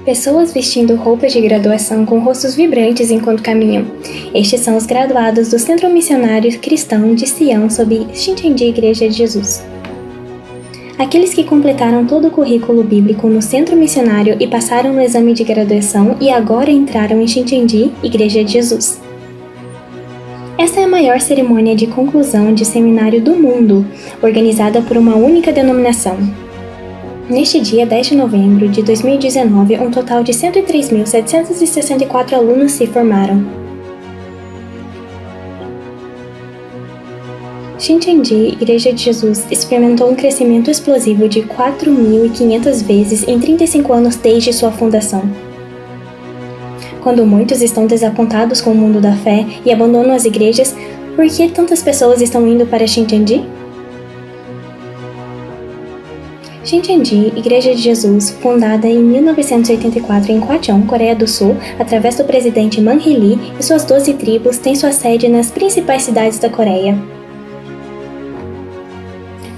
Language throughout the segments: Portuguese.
Pessoas vestindo roupas de graduação com rostos vibrantes enquanto caminham. Estes são os graduados do Centro Missionário Cristão de Sião sob Xintiandi Igreja de Jesus. Aqueles que completaram todo o currículo bíblico no Centro Missionário e passaram no exame de graduação e agora entraram em Xintiandi Igreja de Jesus. Esta é a maior cerimônia de conclusão de seminário do mundo, organizada por uma única denominação. Neste dia 10 de novembro de 2019, um total de 103.764 alunos se formaram. Xintiandi Igreja de Jesus experimentou um crescimento explosivo de 4.500 vezes em 35 anos desde sua fundação. Quando muitos estão desapontados com o mundo da fé e abandonam as igrejas, por que tantas pessoas estão indo para Xintiandi? Xintiandi Igreja de Jesus, fundada em 1984 em Gwacheon, Coreia do Sul, através do presidente Man Hee-lee e suas 12 tribos, tem sua sede nas principais cidades da Coreia.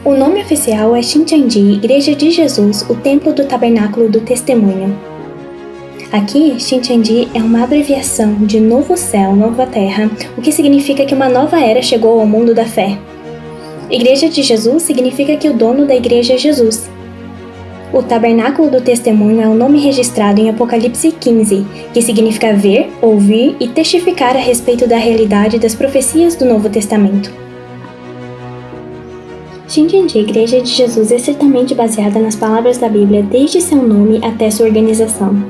O nome oficial é Xintiandi Igreja de Jesus, o Templo do Tabernáculo do Testemunho. Aqui, Xintiandi é uma abreviação de Novo Céu, Nova Terra, o que significa que uma nova era chegou ao mundo da fé. Igreja de Jesus significa que o dono da igreja é Jesus. O Tabernáculo do Testemunho é o nome registrado em Apocalipse 15, que significa ver, ouvir e testificar a respeito da realidade das profecias do Novo Testamento. Xintiandi Igreja de Jesus é certamente baseada nas palavras da Bíblia desde seu nome até sua organização.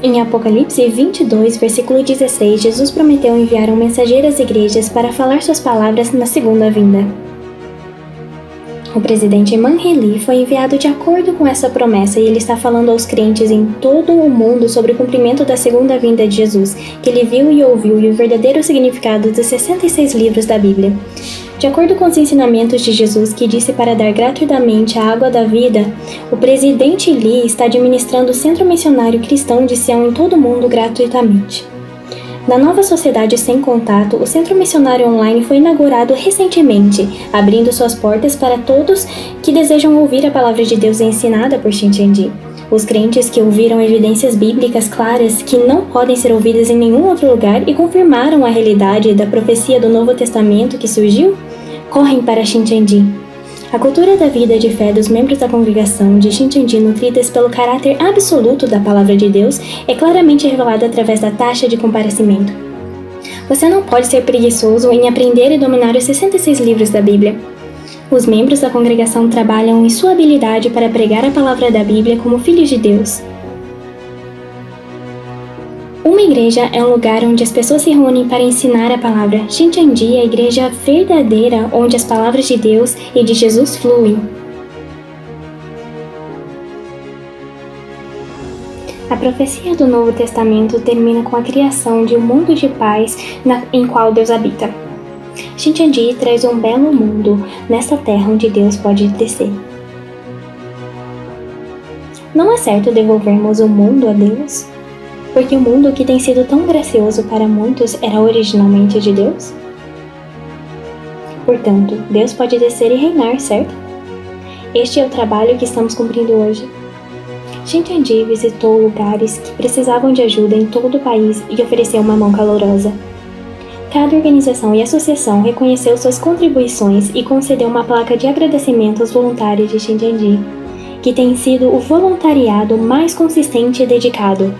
Em Apocalipse 22, versículo 16, Jesus prometeu enviar um mensageiro às igrejas para falar suas palavras na segunda vinda. O presidente Man Hee-lee foi enviado de acordo com essa promessa e ele está falando aos crentes em todo o mundo sobre o cumprimento da segunda vinda de Jesus, que ele viu e ouviu e o verdadeiro significado dos 66 livros da Bíblia. De acordo com os ensinamentos de Jesus, que disse para dar gratuitamente a água da vida, o presidente Lee está administrando o Centro Missionário Cristão de Sião em todo o mundo gratuitamente. Na nova sociedade sem contato, o Centro Missionário Online foi inaugurado recentemente, abrindo suas portas para todos que desejam ouvir a palavra de Deus ensinada por Xintiandi. Os crentes que ouviram evidências bíblicas claras que não podem ser ouvidas em nenhum outro lugar e confirmaram a realidade da profecia do Novo Testamento que surgiu, correm para Xintiandi. A cultura da vida de fé dos membros da congregação de Xintiandi, nutridas pelo caráter absoluto da palavra de Deus, é claramente revelada através da taxa de comparecimento. Você não pode ser preguiçoso em aprender e dominar os 66 livros da Bíblia. Os membros da congregação trabalham em sua habilidade para pregar a palavra da Bíblia como filhos de Deus. Uma igreja é um lugar onde as pessoas se reúnem para ensinar a palavra. Xintiandi é a igreja verdadeira onde as palavras de Deus e de Jesus fluem. A profecia do Novo Testamento termina com a criação de um mundo de paz em qual Deus habita. Xintiandi traz um belo mundo nesta terra onde Deus pode descer. Não é certo devolvermos o mundo a Deus? Porque o mundo que tem sido tão gracioso para muitos era originalmente de Deus? Portanto, Deus pode descer e reinar, certo? Este é o trabalho que estamos cumprindo hoje. Xintiandi visitou lugares que precisavam de ajuda em todo o país e ofereceu uma mão calorosa. Cada organização e associação reconheceu suas contribuições e concedeu uma placa de agradecimento aos voluntários de Xintiandi, que tem sido o voluntariado mais consistente e dedicado.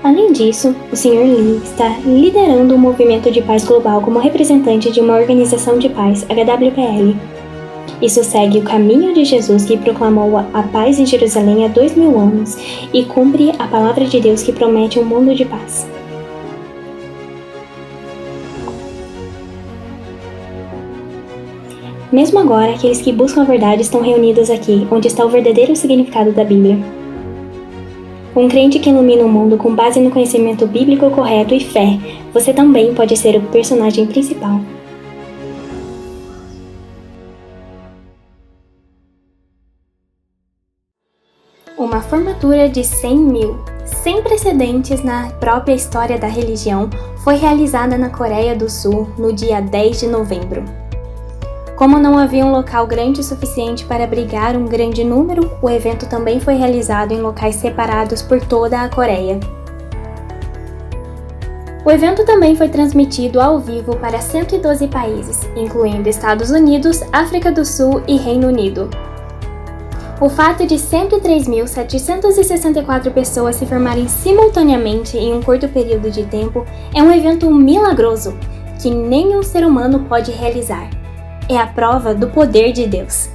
Além disso, o Sr. Lee está liderando um movimento de paz global como representante de uma organização de paz, HWPL. Isso segue o caminho de Jesus que proclamou a paz em Jerusalém há 2000 anos e cumpre a palavra de Deus que promete um mundo de paz. Mesmo agora, aqueles que buscam a verdade estão reunidos aqui, onde está o verdadeiro significado da Bíblia. Um crente que ilumina o mundo com base no conhecimento bíblico correto e fé, você também pode ser o personagem principal. Uma formatura de 100 mil, sem precedentes na própria história da religião, foi realizada na Coreia do Sul no dia 10 de novembro. Como não havia um local grande o suficiente para abrigar um grande número, o evento também foi realizado em locais separados por toda a Coreia. O evento também foi transmitido ao vivo para 112 países, incluindo Estados Unidos, África do Sul e Reino Unido. O fato de 103.764 pessoas se formarem simultaneamente em um curto período de tempo é um evento milagroso que nenhum ser humano pode realizar. É a prova do poder de Deus.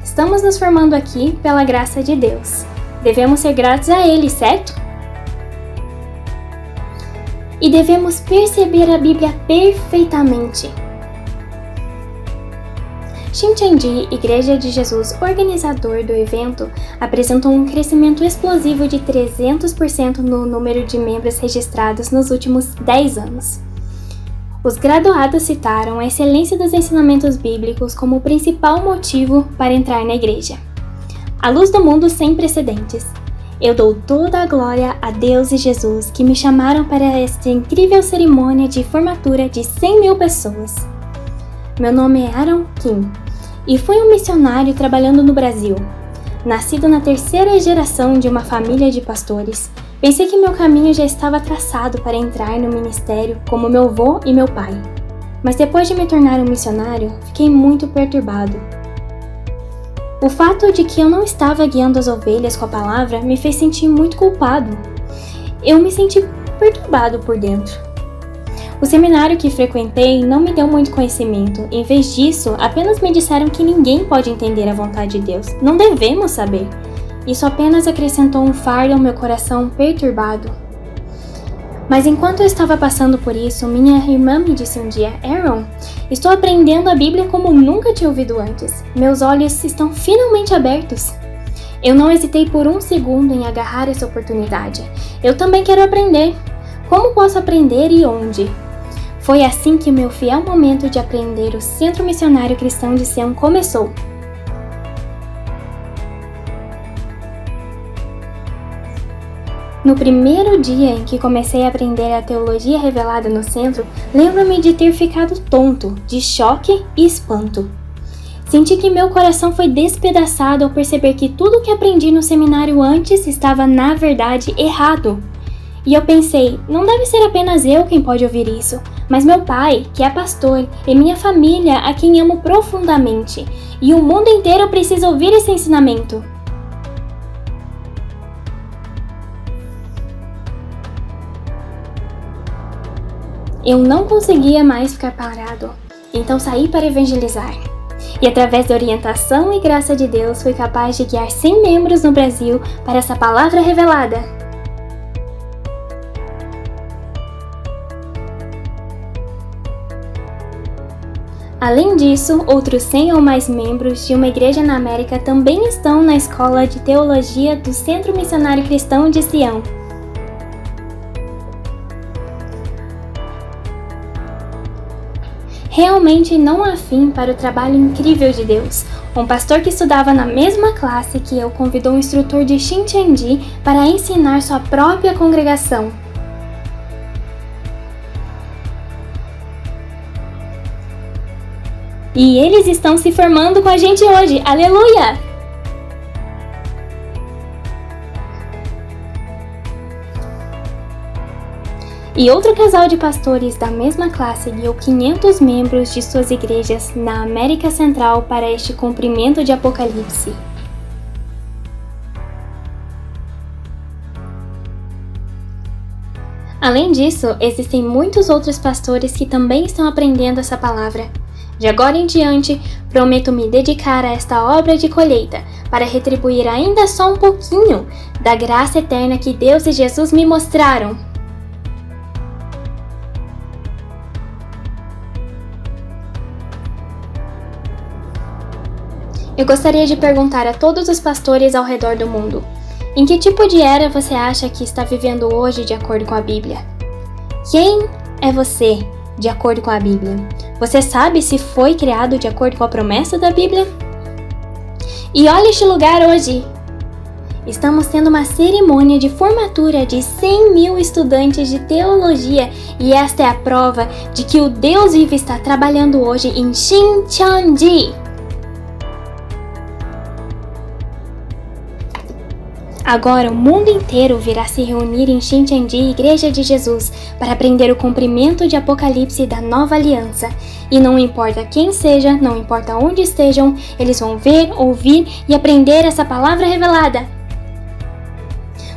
Estamos nos formando aqui pela graça de Deus. Devemos ser gratos a Ele, certo? E devemos perceber a Bíblia perfeitamente. Shincheonji, Igreja de Jesus, organizador do evento, apresentou um crescimento explosivo de 300% no número de membros registrados nos últimos 10 anos. Os graduados citaram a excelência dos ensinamentos bíblicos como o principal motivo para entrar na igreja. A luz do mundo sem precedentes. Eu dou toda a glória a Deus e Jesus que me chamaram para esta incrível cerimônia de formatura de 100.000 pessoas. Meu nome é Aaron Kim e fui um missionário trabalhando no Brasil. Nascido na terceira geração de uma família de pastores, pensei que meu caminho já estava traçado para entrar no ministério como meu avô e meu pai. Mas depois de me tornar um missionário, fiquei muito perturbado. O fato de que eu não estava guiando as ovelhas com a palavra me fez sentir muito culpado. Eu me senti perturbado por dentro. O seminário que frequentei não me deu muito conhecimento. Em vez disso, apenas me disseram que ninguém pode entender a vontade de Deus. Não devemos saber. Isso apenas acrescentou um fardo ao meu coração perturbado. Mas enquanto eu estava passando por isso, minha irmã me disse um dia: Aaron, estou aprendendo a Bíblia como nunca tinha ouvido antes. Meus olhos estão finalmente abertos. Eu não hesitei por um segundo em agarrar essa oportunidade. Eu também quero aprender. Como posso aprender e onde? Foi assim que o meu fiel momento de aprender o Centro Missionário Cristão de Sião começou. No primeiro dia em que comecei a aprender a teologia revelada no centro, lembro-me de ter ficado tonto, de choque e espanto. Senti que meu coração foi despedaçado ao perceber que tudo o que aprendi no seminário antes estava, na verdade, errado. E eu pensei, não deve ser apenas eu quem pode ouvir isso, mas meu pai, que é pastor, e minha família, a quem amo profundamente. E o mundo inteiro precisa ouvir esse ensinamento. Eu não conseguia mais ficar parado, então saí para evangelizar. E através da orientação e graça de Deus, fui capaz de guiar 100 membros no Brasil para essa palavra revelada. Além disso, outros 100 ou mais membros de uma igreja na América também estão na Escola de Teologia do Centro Missionário Cristão de Sião. Realmente não há fim para o trabalho incrível de Deus. Um pastor que estudava na mesma classe que eu convidou um instrutor de Shincheonji para ensinar sua própria congregação. E eles estão se formando com a gente hoje. Aleluia! E outro casal de pastores da mesma classe guiou 500 membros de suas igrejas na América Central para este cumprimento de Apocalipse. Além disso, existem muitos outros pastores que também estão aprendendo essa palavra. De agora em diante, prometo me dedicar a esta obra de colheita, para retribuir ainda só um pouquinho da graça eterna que Deus e Jesus me mostraram. Eu gostaria de perguntar a todos os pastores ao redor do mundo: em que tipo de era você acha que está vivendo hoje de acordo com a Bíblia? Quem é você de acordo com a Bíblia? Você sabe se foi criado de acordo com a promessa da Bíblia? E olha este lugar hoje! Estamos tendo uma cerimônia de formatura de 100 mil estudantes de teologia e esta é a prova de que o Deus vivo está trabalhando hoje em Shincheonji. Agora o mundo inteiro virá se reunir em Shincheonji, Igreja de Jesus, para aprender o cumprimento de Apocalipse da Nova Aliança. E não importa quem seja, não importa onde estejam, eles vão ver, ouvir e aprender essa palavra revelada.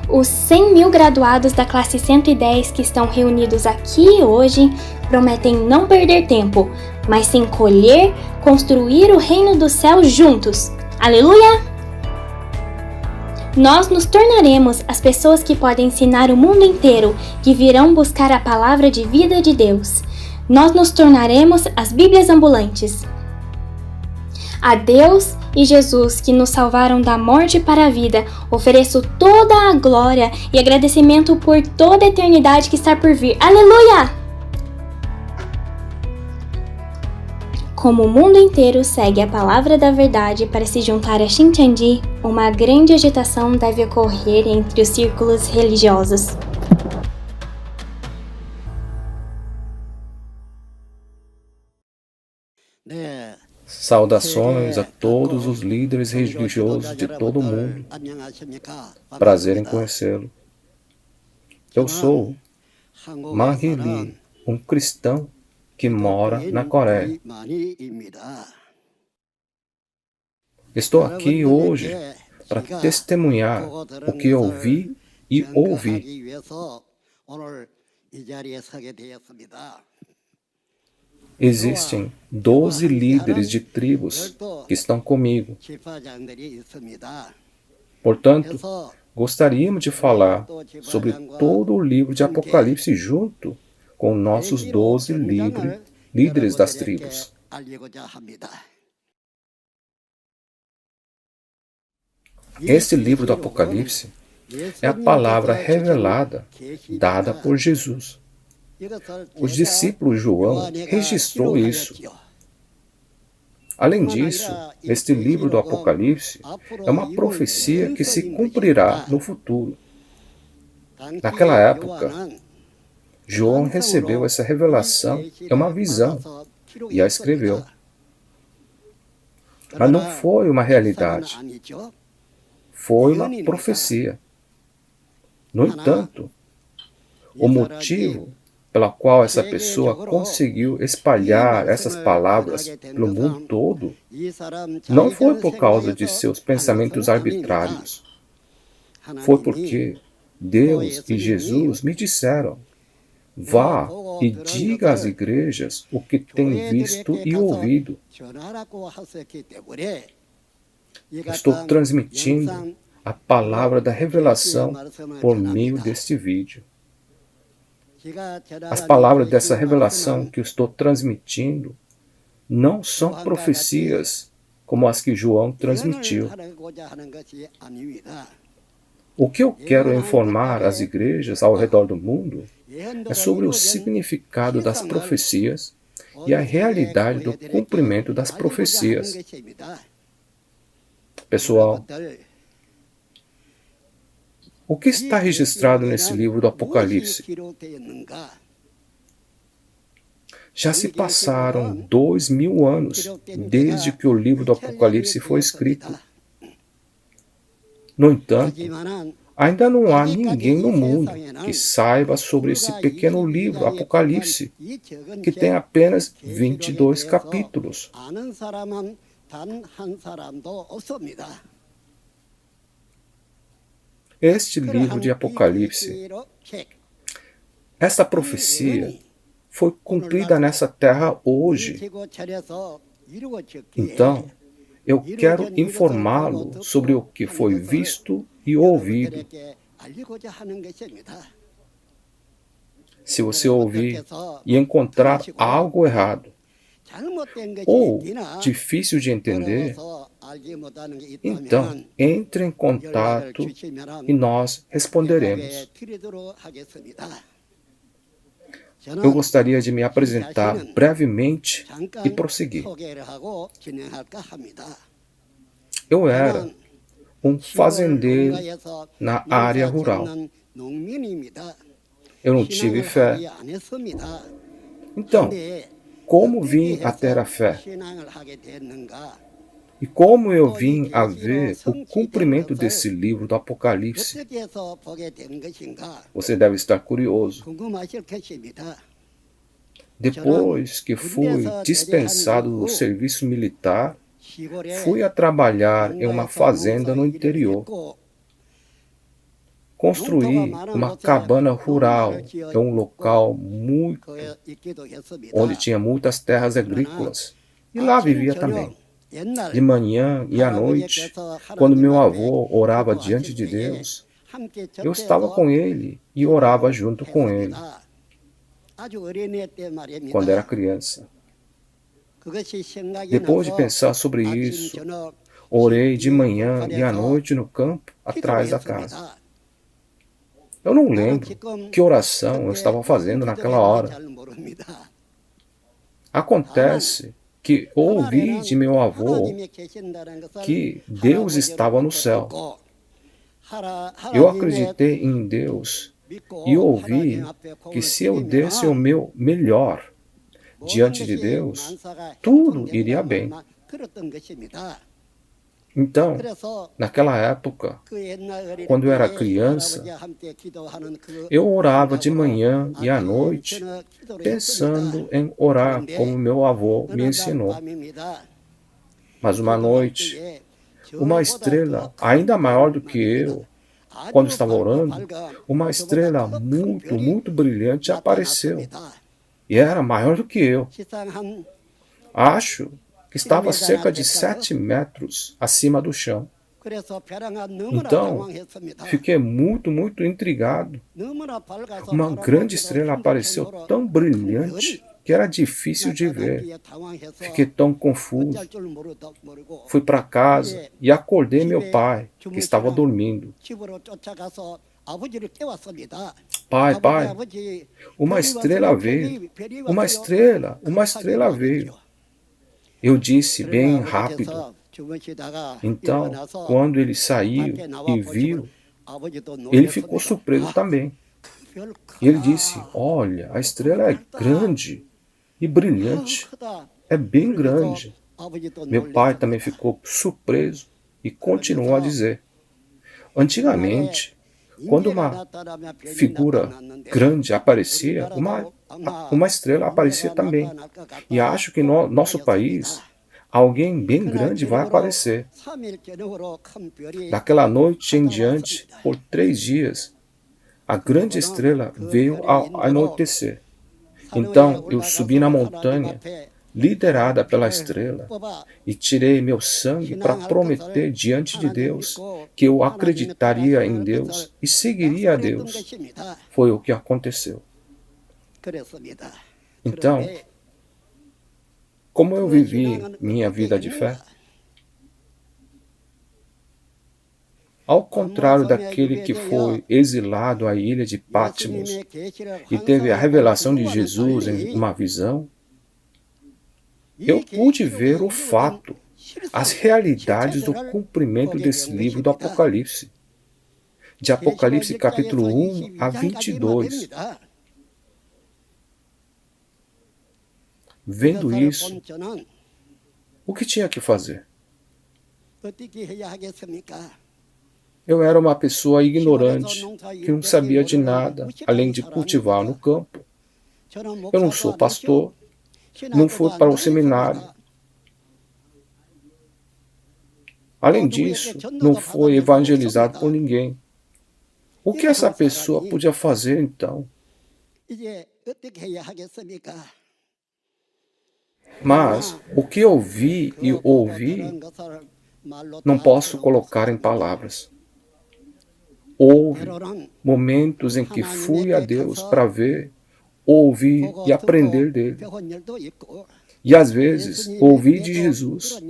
Os 100 mil graduados da classe 110 que estão reunidos aqui hoje prometem não perder tempo, mas sim colher, construir o reino do céu juntos. Aleluia! Nós nos tornaremos as pessoas que podem ensinar o mundo inteiro, que virão buscar a palavra de vida de Deus. Nós nos tornaremos as Bíblias ambulantes. A Deus e Jesus, que nos salvaram da morte para a vida, ofereço toda a glória e agradecimento por toda a eternidade que está por vir. Aleluia! Como o mundo inteiro segue a palavra da verdade para se juntar a Shincheonji, uma grande agitação deve ocorrer entre os círculos religiosos. Saudações a todos os líderes religiosos de todo o mundo. Prazer em conhecê-lo. Eu sou Man Hee-lee, um cristão que mora na Coreia. Estou aqui hoje para testemunhar o que eu vi e ouvi. Existem 12 líderes de tribos que estão comigo. Portanto, gostaríamos de falar sobre todo o livro de Apocalipse junto com nossos 12 líderes das tribos. Este livro do Apocalipse é a palavra revelada dada por Jesus. O discípulo João registrou isso. Além disso, este livro do Apocalipse é uma profecia que se cumprirá no futuro. Naquela época, João recebeu essa revelação, é uma visão, e a escreveu. Mas não foi uma realidade. Foi uma profecia. No entanto, o motivo pela qual essa pessoa conseguiu espalhar essas palavras pelo mundo todo não foi por causa de seus pensamentos arbitrários. Foi porque Deus e Jesus me disseram: vá e diga às igrejas o que tem visto e ouvido. Estou transmitindo a palavra da revelação por meio deste vídeo. As palavras dessa revelação que eu estou transmitindo não são profecias como as que João transmitiu. O que eu quero informar as igrejas ao redor do mundo é sobre o significado das profecias e a realidade do cumprimento das profecias. Pessoal, o que está registrado nesse livro do Apocalipse? Já se passaram 2000 anos desde que o livro do Apocalipse foi escrito. No entanto, ainda não há ninguém no mundo que saiba sobre esse pequeno livro, Apocalipse, que tem apenas 22 capítulos. Este livro de Apocalipse, esta profecia foi cumprida nessa terra hoje. Então, eu quero informá-lo sobre o que foi visto e ouvido. Se você ouvir e encontrar algo errado ou difícil de entender, então entre em contato e nós responderemos. Eu gostaria de me apresentar brevemente e prosseguir. Eu era um fazendeiro na área rural. Eu não tive fé. Então, como vim a ter a fé? E como eu vim a ver o cumprimento desse livro do Apocalipse? Você deve estar curioso. Depois que fui dispensado do serviço militar, fui a trabalhar em uma fazenda no interior. Construí uma cabana rural em um local onde tinha muitas terras agrícolas. E lá vivia também. De manhã e à noite, quando meu avô orava diante de Deus, eu estava com ele e orava junto com ele, quando era criança. Depois de pensar sobre isso, orei de manhã e à noite no campo, atrás da casa. Eu não lembro que oração eu estava fazendo naquela hora. Acontece que ouvi de meu avô que Deus estava no céu. Eu acreditei em Deus e ouvi que se eu desse o meu melhor diante de Deus, tudo iria bem. Então, naquela época, quando eu era criança, eu orava de manhã e à noite, pensando em orar como meu avô me ensinou. Mas uma noite, uma estrela ainda maior do que eu, quando estava orando, uma estrela muito, muito brilhante apareceu. E era maior do que eu. Acho que estava cerca de 7 metros acima do chão. Então, fiquei muito, muito intrigado. Uma grande estrela apareceu tão brilhante que era difícil de ver. Fiquei tão confuso. Fui para casa e acordei meu pai, que estava dormindo. Pai, uma estrela veio. Uma estrela veio. Eu disse bem rápido. Então, quando ele saiu e viu, ele ficou surpreso também. E ele disse, olha, a estrela é grande e brilhante. É bem grande. Meu pai também ficou surpreso e continuou a dizer, antigamente, quando uma figura grande aparecia, uma estrela aparecia também. E acho que no nosso país, alguém bem grande vai aparecer. Daquela noite em diante, por 3 dias, a grande estrela veio ao anoitecer. Então eu subi na montanha, liderada pela estrela, e tirei meu sangue para prometer diante de Deus que eu acreditaria em Deus e seguiria a Deus. Foi o que aconteceu. Então, como eu vivi minha vida de fé? Ao contrário daquele que foi exilado à ilha de Patmos e teve a revelação de Jesus em uma visão, eu pude ver o fato, as realidades do cumprimento desse livro do Apocalipse. De Apocalipse capítulo 1 a 22. Vendo isso, o que tinha que fazer? Eu era uma pessoa ignorante, que não sabia de nada, além de cultivar no campo. Eu não sou pastor, não fui para o seminário. Além disso, não foi evangelizado por ninguém. O que essa pessoa podia fazer então? Mas o que eu vi e ouvi, não posso colocar em palavras. Houve momentos em que fui a Deus para ver, ouvir e aprender dele. E às vezes ouvi de Jesus.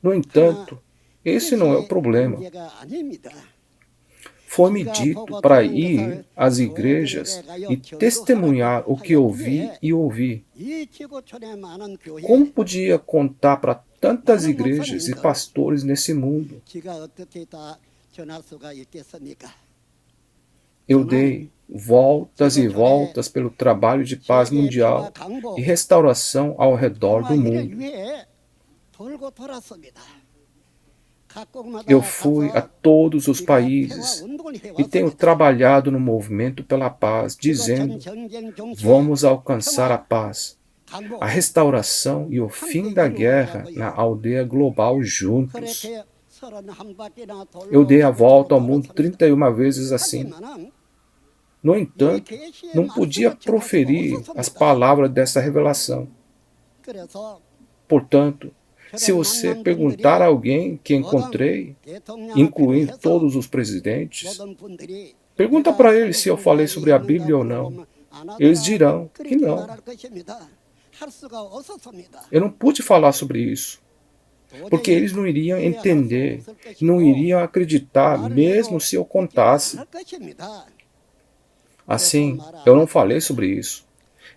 No entanto, esse não é o problema. Foi-me dito para ir às igrejas e testemunhar o que ouvi e ouvi. Como podia contar para tantas igrejas e pastores nesse mundo? Eu dei voltas e voltas pelo trabalho de paz mundial e restauração ao redor do mundo. Eu fui a todos os países e tenho trabalhado no movimento pela paz, dizendo: vamos alcançar a paz, a restauração e o fim da guerra na aldeia global juntos. Eu dei a volta ao mundo 31 vezes assim. No entanto, não podia proferir as palavras dessa revelação. Portanto, se você perguntar a alguém que encontrei, incluindo todos os presidentes, pergunta para eles se eu falei sobre a Bíblia ou não. Eles dirão que não. Eu não pude falar sobre isso, porque eles não iriam entender, não iriam acreditar, mesmo se eu contasse. Assim, eu não falei sobre isso.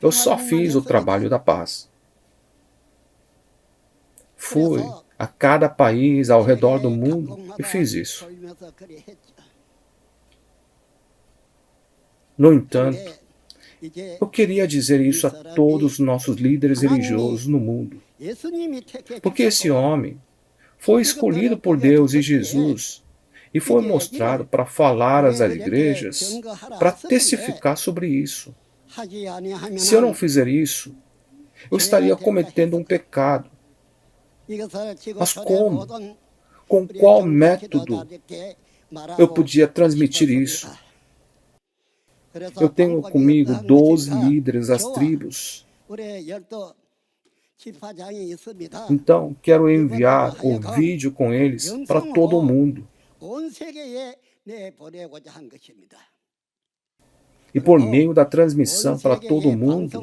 Eu só fiz o trabalho da paz. Fui a cada país ao redor do mundo e fiz isso. No entanto, eu queria dizer isso a todos os nossos líderes religiosos no mundo, porque esse homem foi escolhido por Deus e Jesus e foi mostrado para falar às igrejas, para testificar sobre isso. Se eu não fizer isso, eu estaria cometendo um pecado. Mas como? Com qual método eu podia transmitir isso? Eu tenho comigo 12 líderes das tribos. Então, quero enviar o vídeo com eles para todo o mundo. E por meio da transmissão para todo o mundo,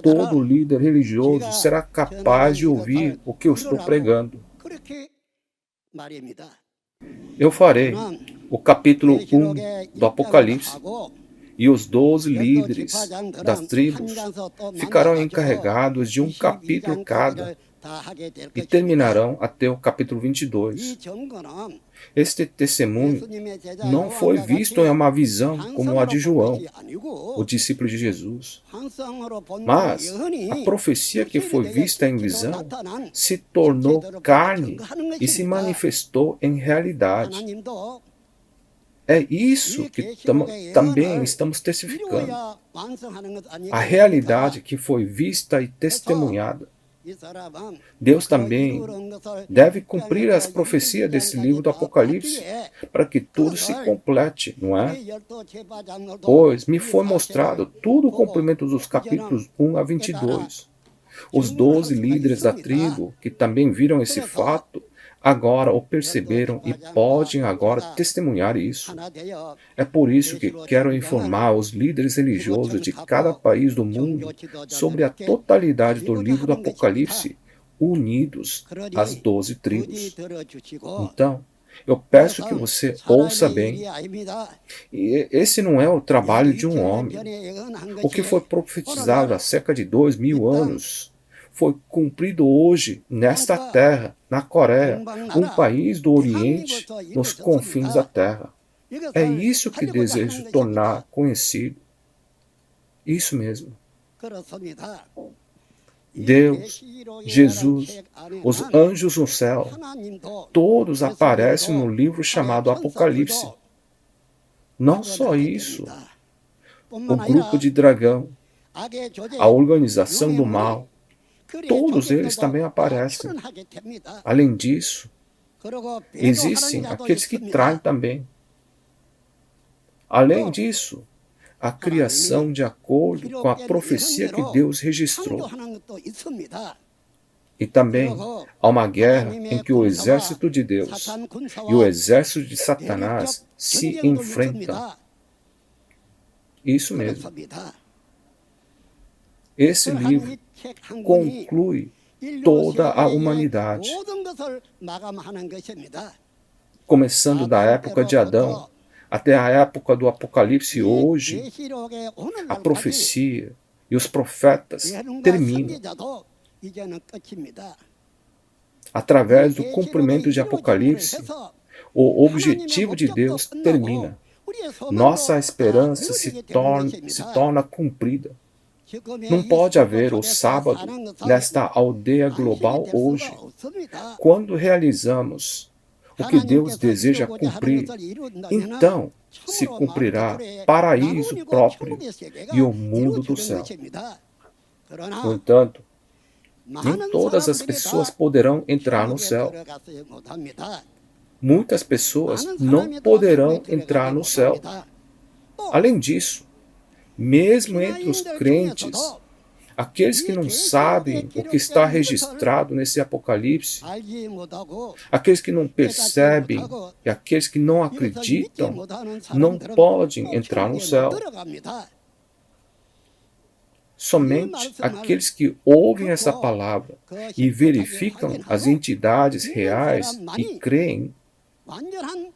todo líder religioso será capaz de ouvir o que eu estou pregando. Eu farei o capítulo 1 do Apocalipse, e os 12 líderes das tribos ficarão encarregados de um capítulo cada e terminarão até o capítulo 22. Este testemunho não foi visto em uma visão como a de João, o discípulo de Jesus. Mas a profecia que foi vista em visão se tornou carne e se manifestou em realidade. É isso que também estamos testificando. A realidade que foi vista e testemunhada. Deus também deve cumprir as profecias desse livro do Apocalipse para que tudo se complete, não é? Pois me foi mostrado todo o cumprimento dos capítulos 1 a 22. Os 12 líderes da tribo, que também viram esse fato, agora o perceberam e podem agora testemunhar isso. É por isso que quero informar os líderes religiosos de cada país do mundo sobre a totalidade do livro do Apocalipse, unidos às 12 tribos. Então, eu peço que você ouça bem. E esse não é o trabalho de um homem. O que foi profetizado há cerca de 2000 anos foi cumprido hoje, nesta terra, na Coreia, um país do Oriente, nos confins da terra. É isso que desejo tornar conhecido. Isso mesmo. Deus, Jesus, os anjos no céu, todos aparecem no livro chamado Apocalipse. Não só isso, o grupo de dragão, a organização do mal, todos eles também aparecem. Além disso, existem aqueles que traem também. Além disso, a criação de acordo com a profecia que Deus registrou. E também há uma guerra em que o exército de Deus e o exército de Satanás se enfrentam. Isso mesmo. Esse livro conclui toda a humanidade. começando da época de Adão até a época do Apocalipse hoje, a profecia e os profetas terminam. Através do cumprimento de Apocalipse, o objetivo de Deus termina. Nossa esperança se torna cumprida. Não pode haver o sábado nesta aldeia global hoje. Quando realizamos o que Deus deseja cumprir, então se cumprirá paraíso próprio e o mundo do céu. No entanto, nem todas as pessoas poderão entrar no céu. Muitas pessoas não poderão entrar no céu. Além disso, mesmo entre os crentes, aqueles que não sabem o que está registrado nesse Apocalipse, aqueles que não percebem e aqueles que não acreditam, não podem entrar no céu. Somente aqueles que ouvem essa palavra e verificam as entidades reais e creem,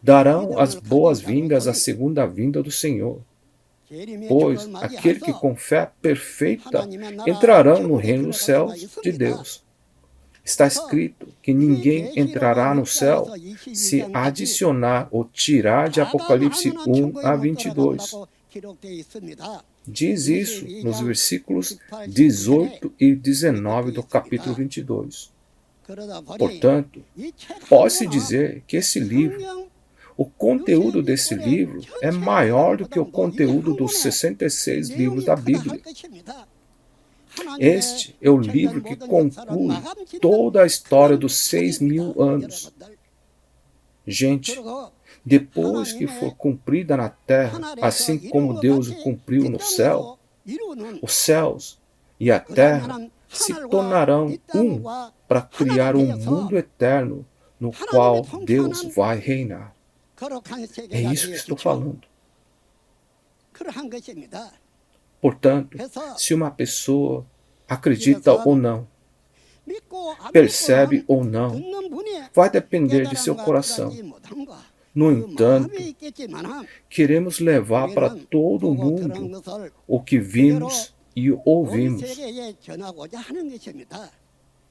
darão as boas-vindas à segunda vinda do Senhor. Pois aquele que com fé perfeita entrarão no reino dos céus de Deus. Está escrito que ninguém entrará no céu se adicionar ou tirar de Apocalipse 1 a 22. Diz isso nos versículos 18 e 19 do capítulo 22. Portanto, pode-se dizer que esse livro, o conteúdo desse livro é maior do que o conteúdo dos 66 livros da Bíblia. Este é o livro que conclui toda a história dos 6.000 anos. Gente, depois que for cumprida na terra, assim como Deus o cumpriu no céu, os céus e a terra se tornarão um para criar um mundo eterno no qual Deus vai reinar. É isso que estou falando. Portanto, se uma pessoa acredita ou não, percebe ou não, vai depender de seu coração. No entanto, queremos levar para todo mundo o que vimos e ouvimos.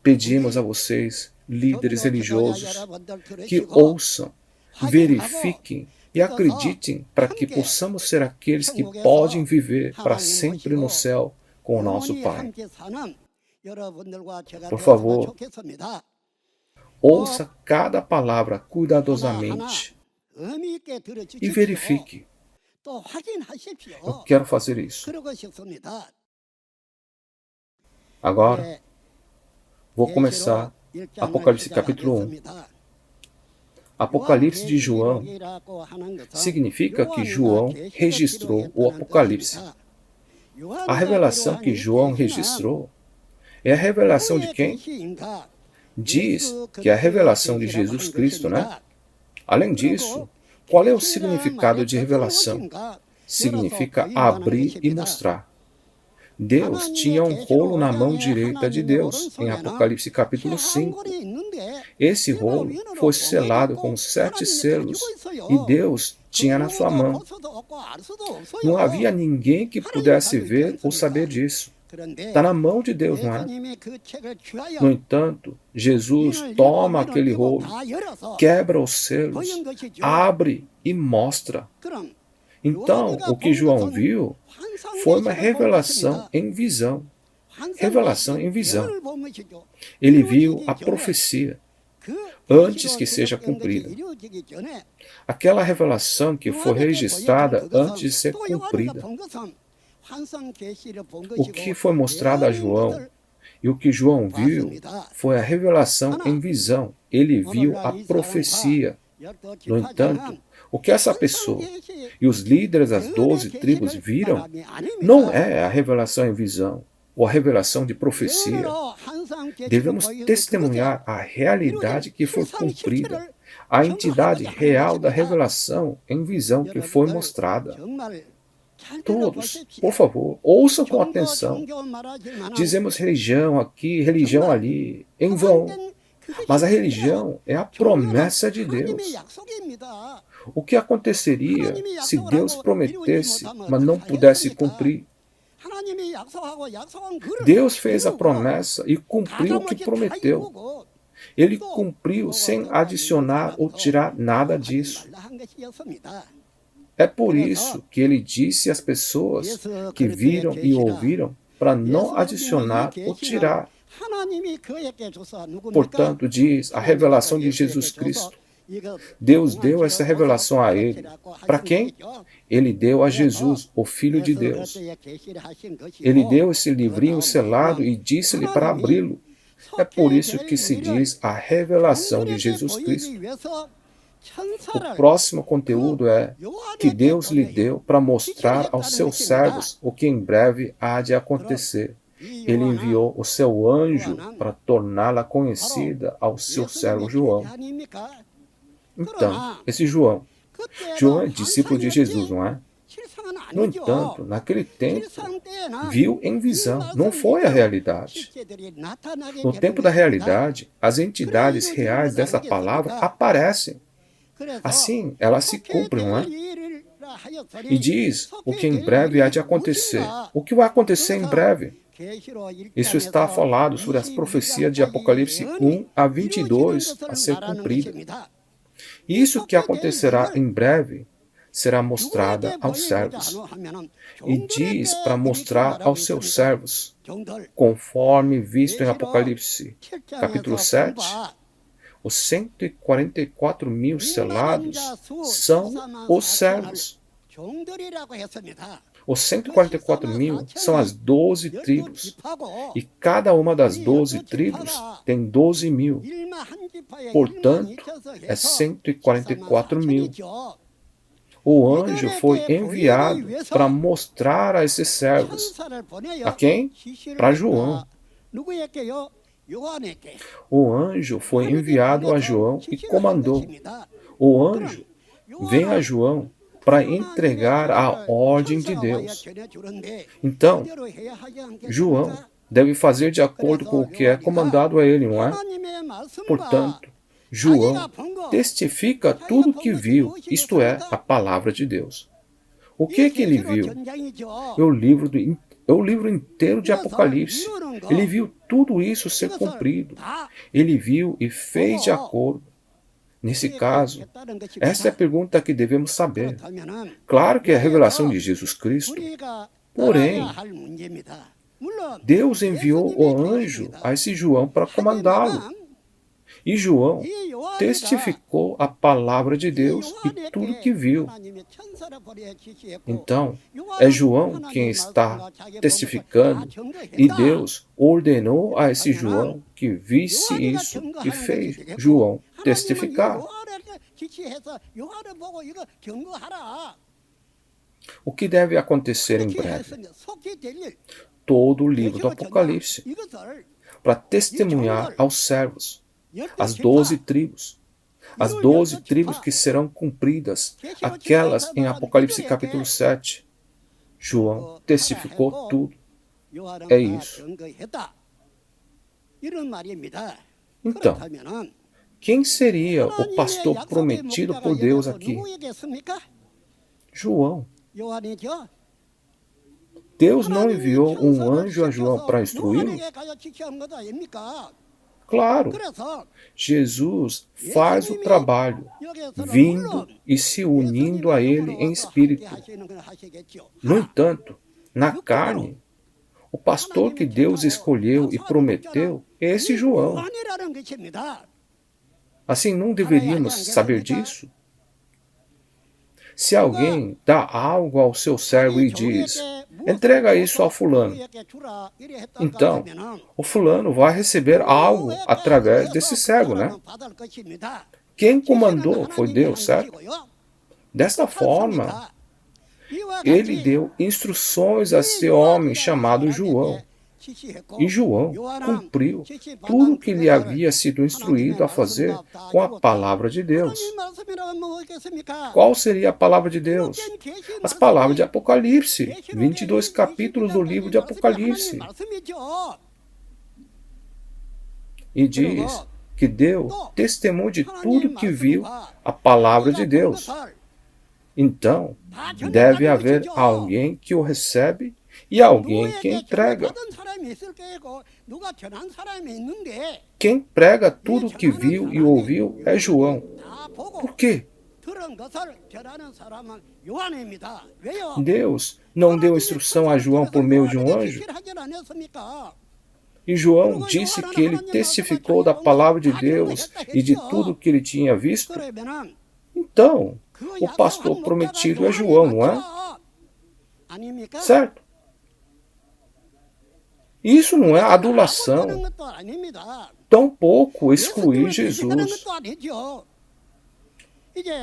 Pedimos a vocês, líderes religiosos, que ouçam, verifiquem e acreditem para que possamos ser aqueles que podem viver para sempre no céu com o nosso Pai. Por favor, ouça cada palavra cuidadosamente e verifique. Eu quero fazer isso. Agora, vou começar Apocalipse capítulo 1. Apocalipse de João significa que João registrou o Apocalipse. A revelação que João registrou é a revelação de quem? Diz que é a revelação de Jesus Cristo, né? Além disso, qual é o significado de revelação? Significa abrir e mostrar. Deus tinha um rolo na mão direita de Deus, em Apocalipse capítulo 5. Esse rolo foi selado com 7 selos, e Deus tinha na sua mão. Não havia ninguém que pudesse ver ou saber disso. Está na mão de Deus, não é? No entanto, Jesus toma aquele rolo, quebra os selos, abre e mostra. Então, o que João viu foi uma revelação em visão. Revelação em visão. Ele viu a profecia antes que seja cumprida. Aquela revelação que foi registrada antes de ser cumprida. O que foi mostrado a João e o que João viu foi a revelação em visão. Ele viu a profecia. No entanto, o que essa pessoa e os líderes das 12 tribos viram não é a revelação em visão ou a revelação de profecia. Devemos testemunhar a realidade que foi cumprida, a entidade real da revelação em visão que foi mostrada. Todos, por favor, ouçam com atenção. Dizemos religião aqui, religião ali, em vão. Mas a religião é a promessa de Deus. O que aconteceria se Deus prometesse, mas não pudesse cumprir? Deus fez a promessa e cumpriu o que prometeu. Ele cumpriu sem adicionar ou tirar nada disso. É por isso que ele disse às pessoas que viram e ouviram para não adicionar ou tirar. Portanto, diz a revelação de Jesus Cristo. Deus deu essa revelação a ele. Para quem? Ele deu a Jesus, o Filho de Deus. Ele deu esse livrinho selado e disse-lhe para abri-lo. É por isso que se diz a revelação de Jesus Cristo. O próximo conteúdo é que Deus lhe deu para mostrar aos seus servos o que em breve há de acontecer. Ele enviou o seu anjo para torná-la conhecida ao seu servo João. Então, esse João é discípulo de Jesus, não é? No entanto, naquele tempo, viu em visão, não foi a realidade. No tempo da realidade, as entidades reais dessa palavra aparecem. Assim, elas se cumprem, não é? E diz o que em breve há de acontecer. O que vai acontecer em breve? Isso está falado sobre as profecias de Apocalipse 1 a 22 a ser cumprida. Isso que acontecerá em breve será mostrada aos servos. E diz para mostrar aos seus servos, conforme visto em Apocalipse, capítulo 7, os 144 mil selados são os servos. Os 144 mil são as 12 tribos. E cada uma das 12 tribos tem 12 mil. Portanto, é 144 mil. O anjo foi enviado para mostrar a esses servos. A quem? Para João. O anjo foi enviado a João e comandou. O anjo vem a João para entregar a ordem de Deus. Então, João deve fazer de acordo com o que é comandado a ele, não é? Portanto, João testifica tudo o que viu, isto é, a palavra de Deus. O que ele viu? É o livro inteiro de Apocalipse. Ele viu tudo isso ser cumprido. Ele viu e fez de acordo. Nesse caso, essa é a pergunta que devemos saber. Claro que é a revelação de Jesus Cristo. Porém, Deus enviou o anjo a esse João para comandá-lo. E João testificou a palavra de Deus e tudo que viu. Então, é João quem está testificando, e Deus ordenou a esse João que visse isso e fez João testificar. O que deve acontecer em breve? Todo o livro do Apocalipse, para testemunhar aos servos, as 12 tribos. As 12 tribos que serão cumpridas, aquelas em Apocalipse capítulo 7. João testificou tudo. É isso. Então, quem seria o pastor prometido por Deus aqui? João. Deus não enviou um anjo a João para instruí-lo? Claro, Jesus faz o trabalho, vindo e se unindo a ele em espírito. No entanto, na carne, o pastor que Deus escolheu e prometeu é esse João. Assim, não deveríamos saber disso? Se alguém dá algo ao seu servo e diz, entrega isso ao fulano, então o fulano vai receber algo através desse servo, né? Quem comandou foi Deus, certo? Desta forma, ele deu instruções a esse homem chamado João. E João cumpriu tudo o que lhe havia sido instruído a fazer com a palavra de Deus. Qual seria a palavra de Deus? As palavras de Apocalipse, 22 capítulos do livro de Apocalipse. E diz que deu testemunho de tudo que viu a palavra de Deus. Então, deve haver alguém que o recebe e alguém que entrega. Quem prega tudo o que viu e ouviu é João. Por quê? Deus não deu instrução a João por meio de um anjo? E João disse que ele testificou da palavra de Deus e de tudo que ele tinha visto? Então, o pastor prometido é João, não é? Certo? Isso não é adulação. Tampouco excluir Jesus.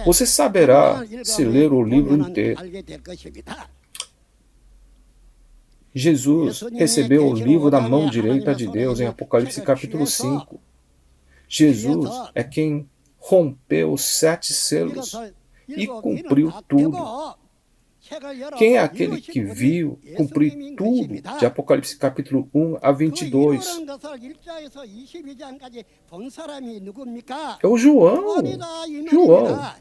Você saberá se ler o livro inteiro. Jesus recebeu o livro da mão direita de Deus em Apocalipse capítulo 5. Jesus é quem rompeu os 7 selos e cumpriu tudo. Quem é aquele que viu cumprir tudo de Apocalipse capítulo 1 a 22? É o João. João.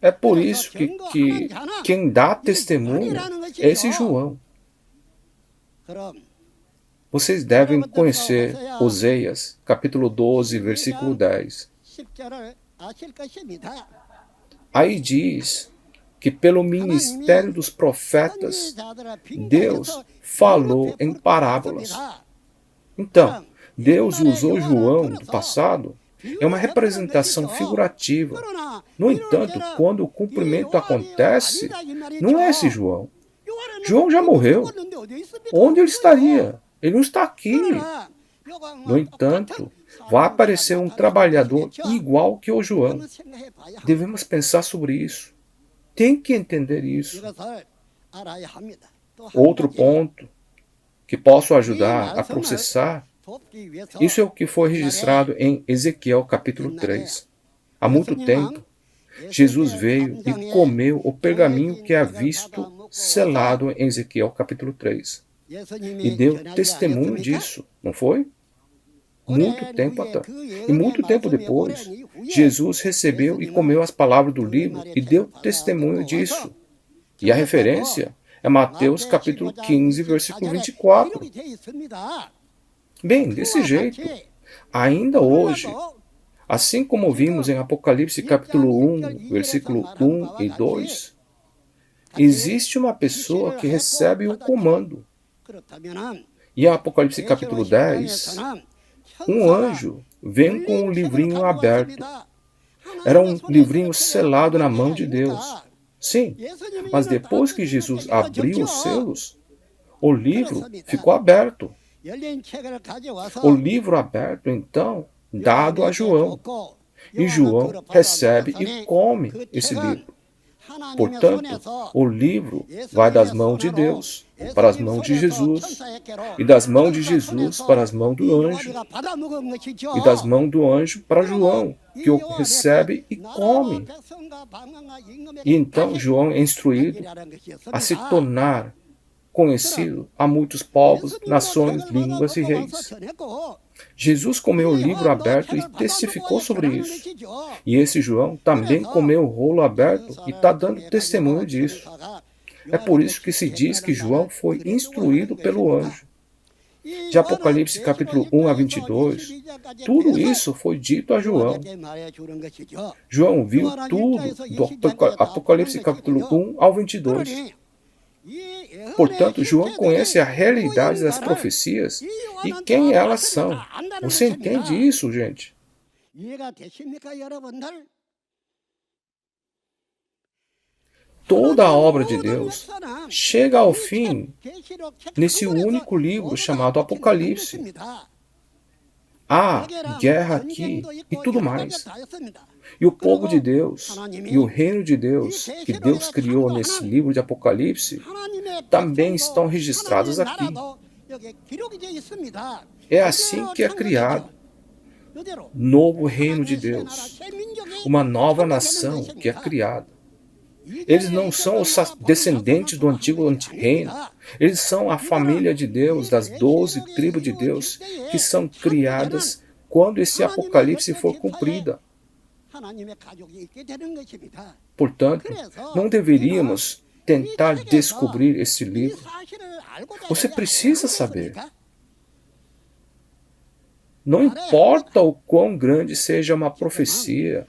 É por isso que quem dá testemunho é esse João. Vocês devem conhecer Oséias, capítulo 12, versículo 10. Aí diz que pelo ministério dos profetas, Deus falou em parábolas. Então, Deus usou João do passado. É uma representação figurativa. No entanto, quando o cumprimento acontece, não é esse João. João já morreu. Onde ele estaria? Ele não está aqui. No entanto, vai aparecer um trabalhador igual que o João. Devemos pensar sobre isso. Tem que entender isso. Outro ponto que posso ajudar a processar, isso é o que foi registrado em Ezequiel capítulo 3. Há muito tempo, Jesus veio e comeu o pergaminho que é visto selado em Ezequiel capítulo 3. E deu testemunho disso, não foi? Muito tempo atrás. E muito tempo depois, Jesus recebeu e comeu as palavras do livro e deu testemunho disso. E a referência é Mateus capítulo 15, versículo 24. Bem, desse jeito, ainda hoje, assim como vimos em Apocalipse capítulo 1, versículo 1 e 2, existe uma pessoa que recebe o comando. E em Apocalipse capítulo 10, um anjo vem com um livrinho aberto. Era um livrinho selado na mão de Deus. Sim, mas depois que Jesus abriu os selos, o livro ficou aberto. O livro aberto, então, dado a João. E João recebe e come esse livro. Portanto, o livro vai das mãos de Deus para as mãos de Jesus, e das mãos de Jesus para as mãos do anjo, e das mãos do anjo para João, que o recebe e come. E então João é instruído a se tornar conhecido a muitos povos, nações, línguas e reis. Jesus comeu o livro aberto e testificou sobre isso. E esse João também comeu o rolo aberto e está dando testemunho disso. É por isso que se diz que João foi instruído pelo anjo. De Apocalipse capítulo 1 a 22, tudo isso foi dito a João. João viu tudo do Apocalipse capítulo 1 ao 22. Portanto, João conhece a realidade das profecias e quem elas são. Você entende isso, gente? Toda a obra de Deus chega ao fim nesse único livro chamado Apocalipse. Há guerra aqui e tudo mais. E o povo de Deus e o reino de Deus que Deus criou nesse livro de Apocalipse também estão registrados aqui. É assim que é criado novo reino de Deus, uma nova nação que é criada. Eles não são os descendentes do antigo reino, Eles são a família de Deus, das 12 tribos de Deus, que são criadas quando esse Apocalipse for cumprida. Portanto, não deveríamos tentar descobrir esse livro. Você precisa saber. Não importa o quão grande seja uma profecia,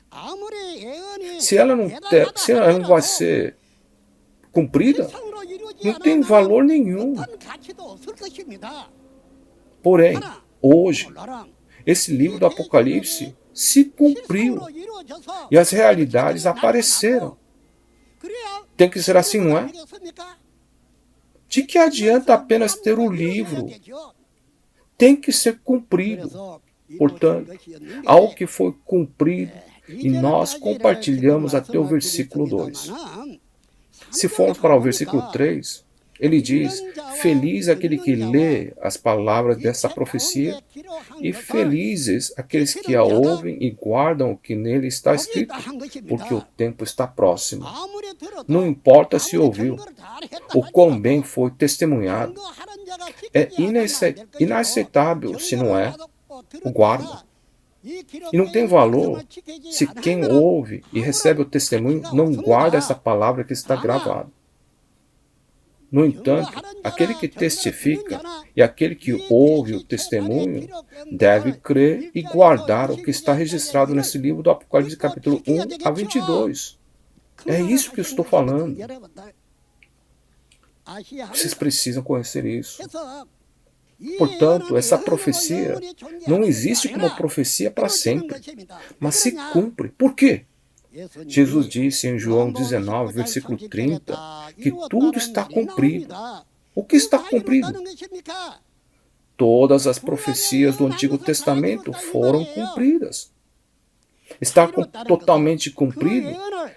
se ela não vai ser cumprida, não tem valor nenhum. Porém, hoje, esse livro do Apocalipse se cumpriu e as realidades apareceram. Tem que ser assim, não é? De que adianta apenas ter o livro? Tem que ser cumprido. Portanto, algo que foi cumprido e nós compartilhamos até o versículo 2. Se formos para o versículo 3, ele diz: feliz aquele que lê as palavras dessa profecia e felizes aqueles que a ouvem e guardam o que nele está escrito, porque o tempo está próximo. Não importa se ouviu, o quão bem foi testemunhado. É inaceitável se não é, o guarda. E não tem valor se quem ouve e recebe o testemunho não guarda essa palavra que está gravada. No entanto, aquele que testifica e aquele que ouve o testemunho deve crer e guardar o que está registrado nesse livro do Apocalipse capítulo 1 a 22. É isso que eu estou falando. Vocês precisam conhecer isso. Portanto, essa profecia não existe como profecia para sempre, mas se cumpre. Por quê? Jesus disse em João 19, versículo 30, que tudo está cumprido. O que está cumprido? Todas as profecias do Antigo Testamento foram cumpridas. Estar totalmente cumprido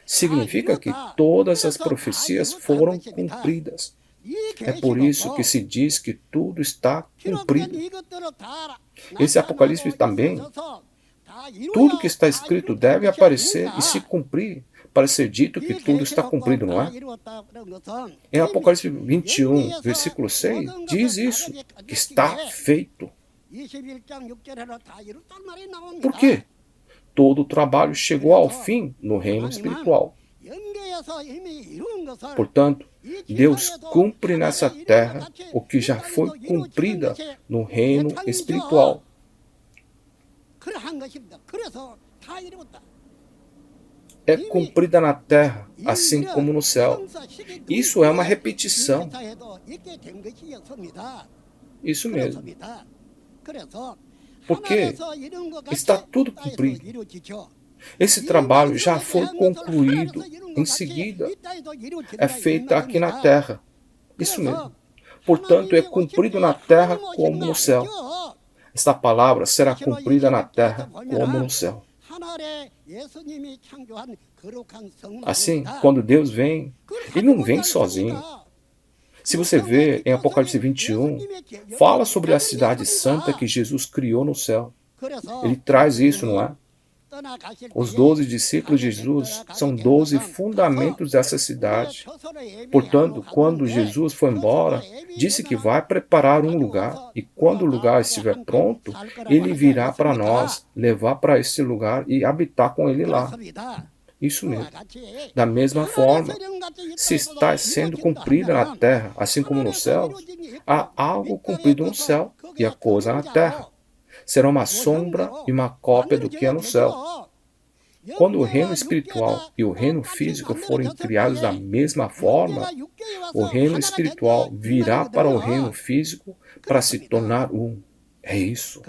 significa que todas as profecias foram cumpridas. É por isso que se diz que tudo está cumprido. Esse Apocalipse também, tudo que está escrito deve aparecer e se cumprir para ser dito que tudo está cumprido, não é? Em Apocalipse 21, versículo 6, diz isso, que está feito. Por quê? Todo o trabalho chegou ao fim no reino espiritual. Portanto, Deus cumpre nessa terra o que já foi cumprida no reino espiritual. É cumprida na terra, assim como no céu. Isso é uma repetição. Isso mesmo. Porque está tudo cumprido. Esse trabalho já foi concluído. Em seguida, é feita aqui na terra. Isso mesmo. Portanto, é cumprido na terra como no céu. Esta palavra será cumprida na terra como no céu. Assim, quando Deus vem, Ele não vem sozinho. Se você vê em Apocalipse 21, fala sobre a cidade santa que Jesus criou no céu. Ele traz isso, não é? Os 12 discípulos de Jesus são 12 fundamentos dessa cidade. Portanto, quando Jesus foi embora, disse que vai preparar um lugar, e quando o lugar estiver pronto, Ele virá para nós, levar para esse lugar e habitar com Ele lá. Isso mesmo. Da mesma forma, se está sendo cumprida na terra, assim como no céu, há algo cumprido no céu e a coisa na terra. Será uma sombra e uma cópia do que é no céu. Quando o reino espiritual e o reino físico forem criados da mesma forma, o reino espiritual virá para o reino físico para se tornar um. É isso.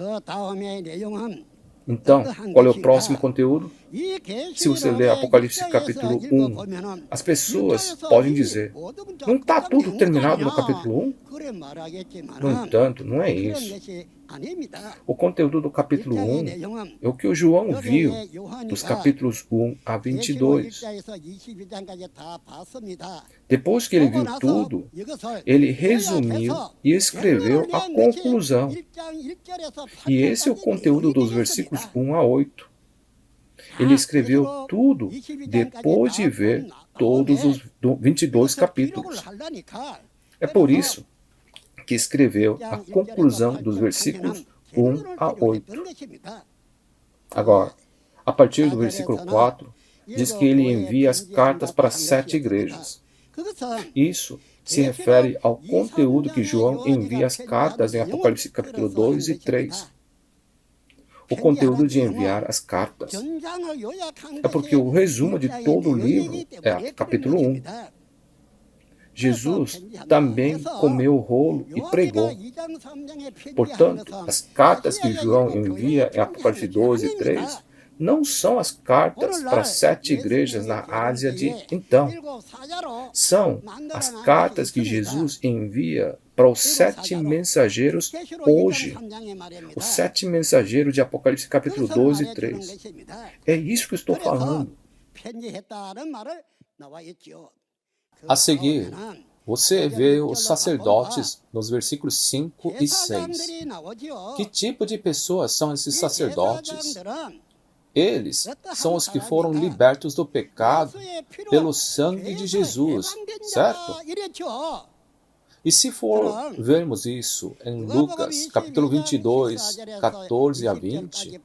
Então, qual é o próximo conteúdo? Se você ler Apocalipse capítulo 1, as pessoas podem dizer: não está tudo terminado no capítulo 1? No entanto, não é isso. O conteúdo do capítulo 1 é o que o João viu dos capítulos 1 a 22. Depois que ele viu tudo, ele resumiu e escreveu a conclusão. E esse é o conteúdo dos versículos 1 a 8. Ele escreveu tudo depois de ver todos os 22 capítulos. É por isso que escreveu a conclusão dos versículos 1 a 8. Agora, a partir do versículo 4, diz que ele envia as cartas para 7 igrejas. Isso se refere ao conteúdo que João envia as cartas em Apocalipse capítulo 2 e 3. O conteúdo de enviar as cartas. É porque o resumo de todo o livro é capítulo 1. Jesus também comeu o rolo e pregou. Portanto, as cartas que João envia em Apocalipse 2 e 3 não são as cartas para as 7 igrejas na Ásia de então. São as cartas que Jesus envia para os 7 mensageiros hoje. Os 7 mensageiros de Apocalipse capítulo 2 e 3. É isso que eu estou falando. A seguir, você vê os sacerdotes nos versículos 5 e 6. Que tipo de pessoas são esses sacerdotes? Eles são os que foram libertos do pecado pelo sangue de Jesus, certo? E se for vermos isso em Lucas, capítulo 22, 14 a 20,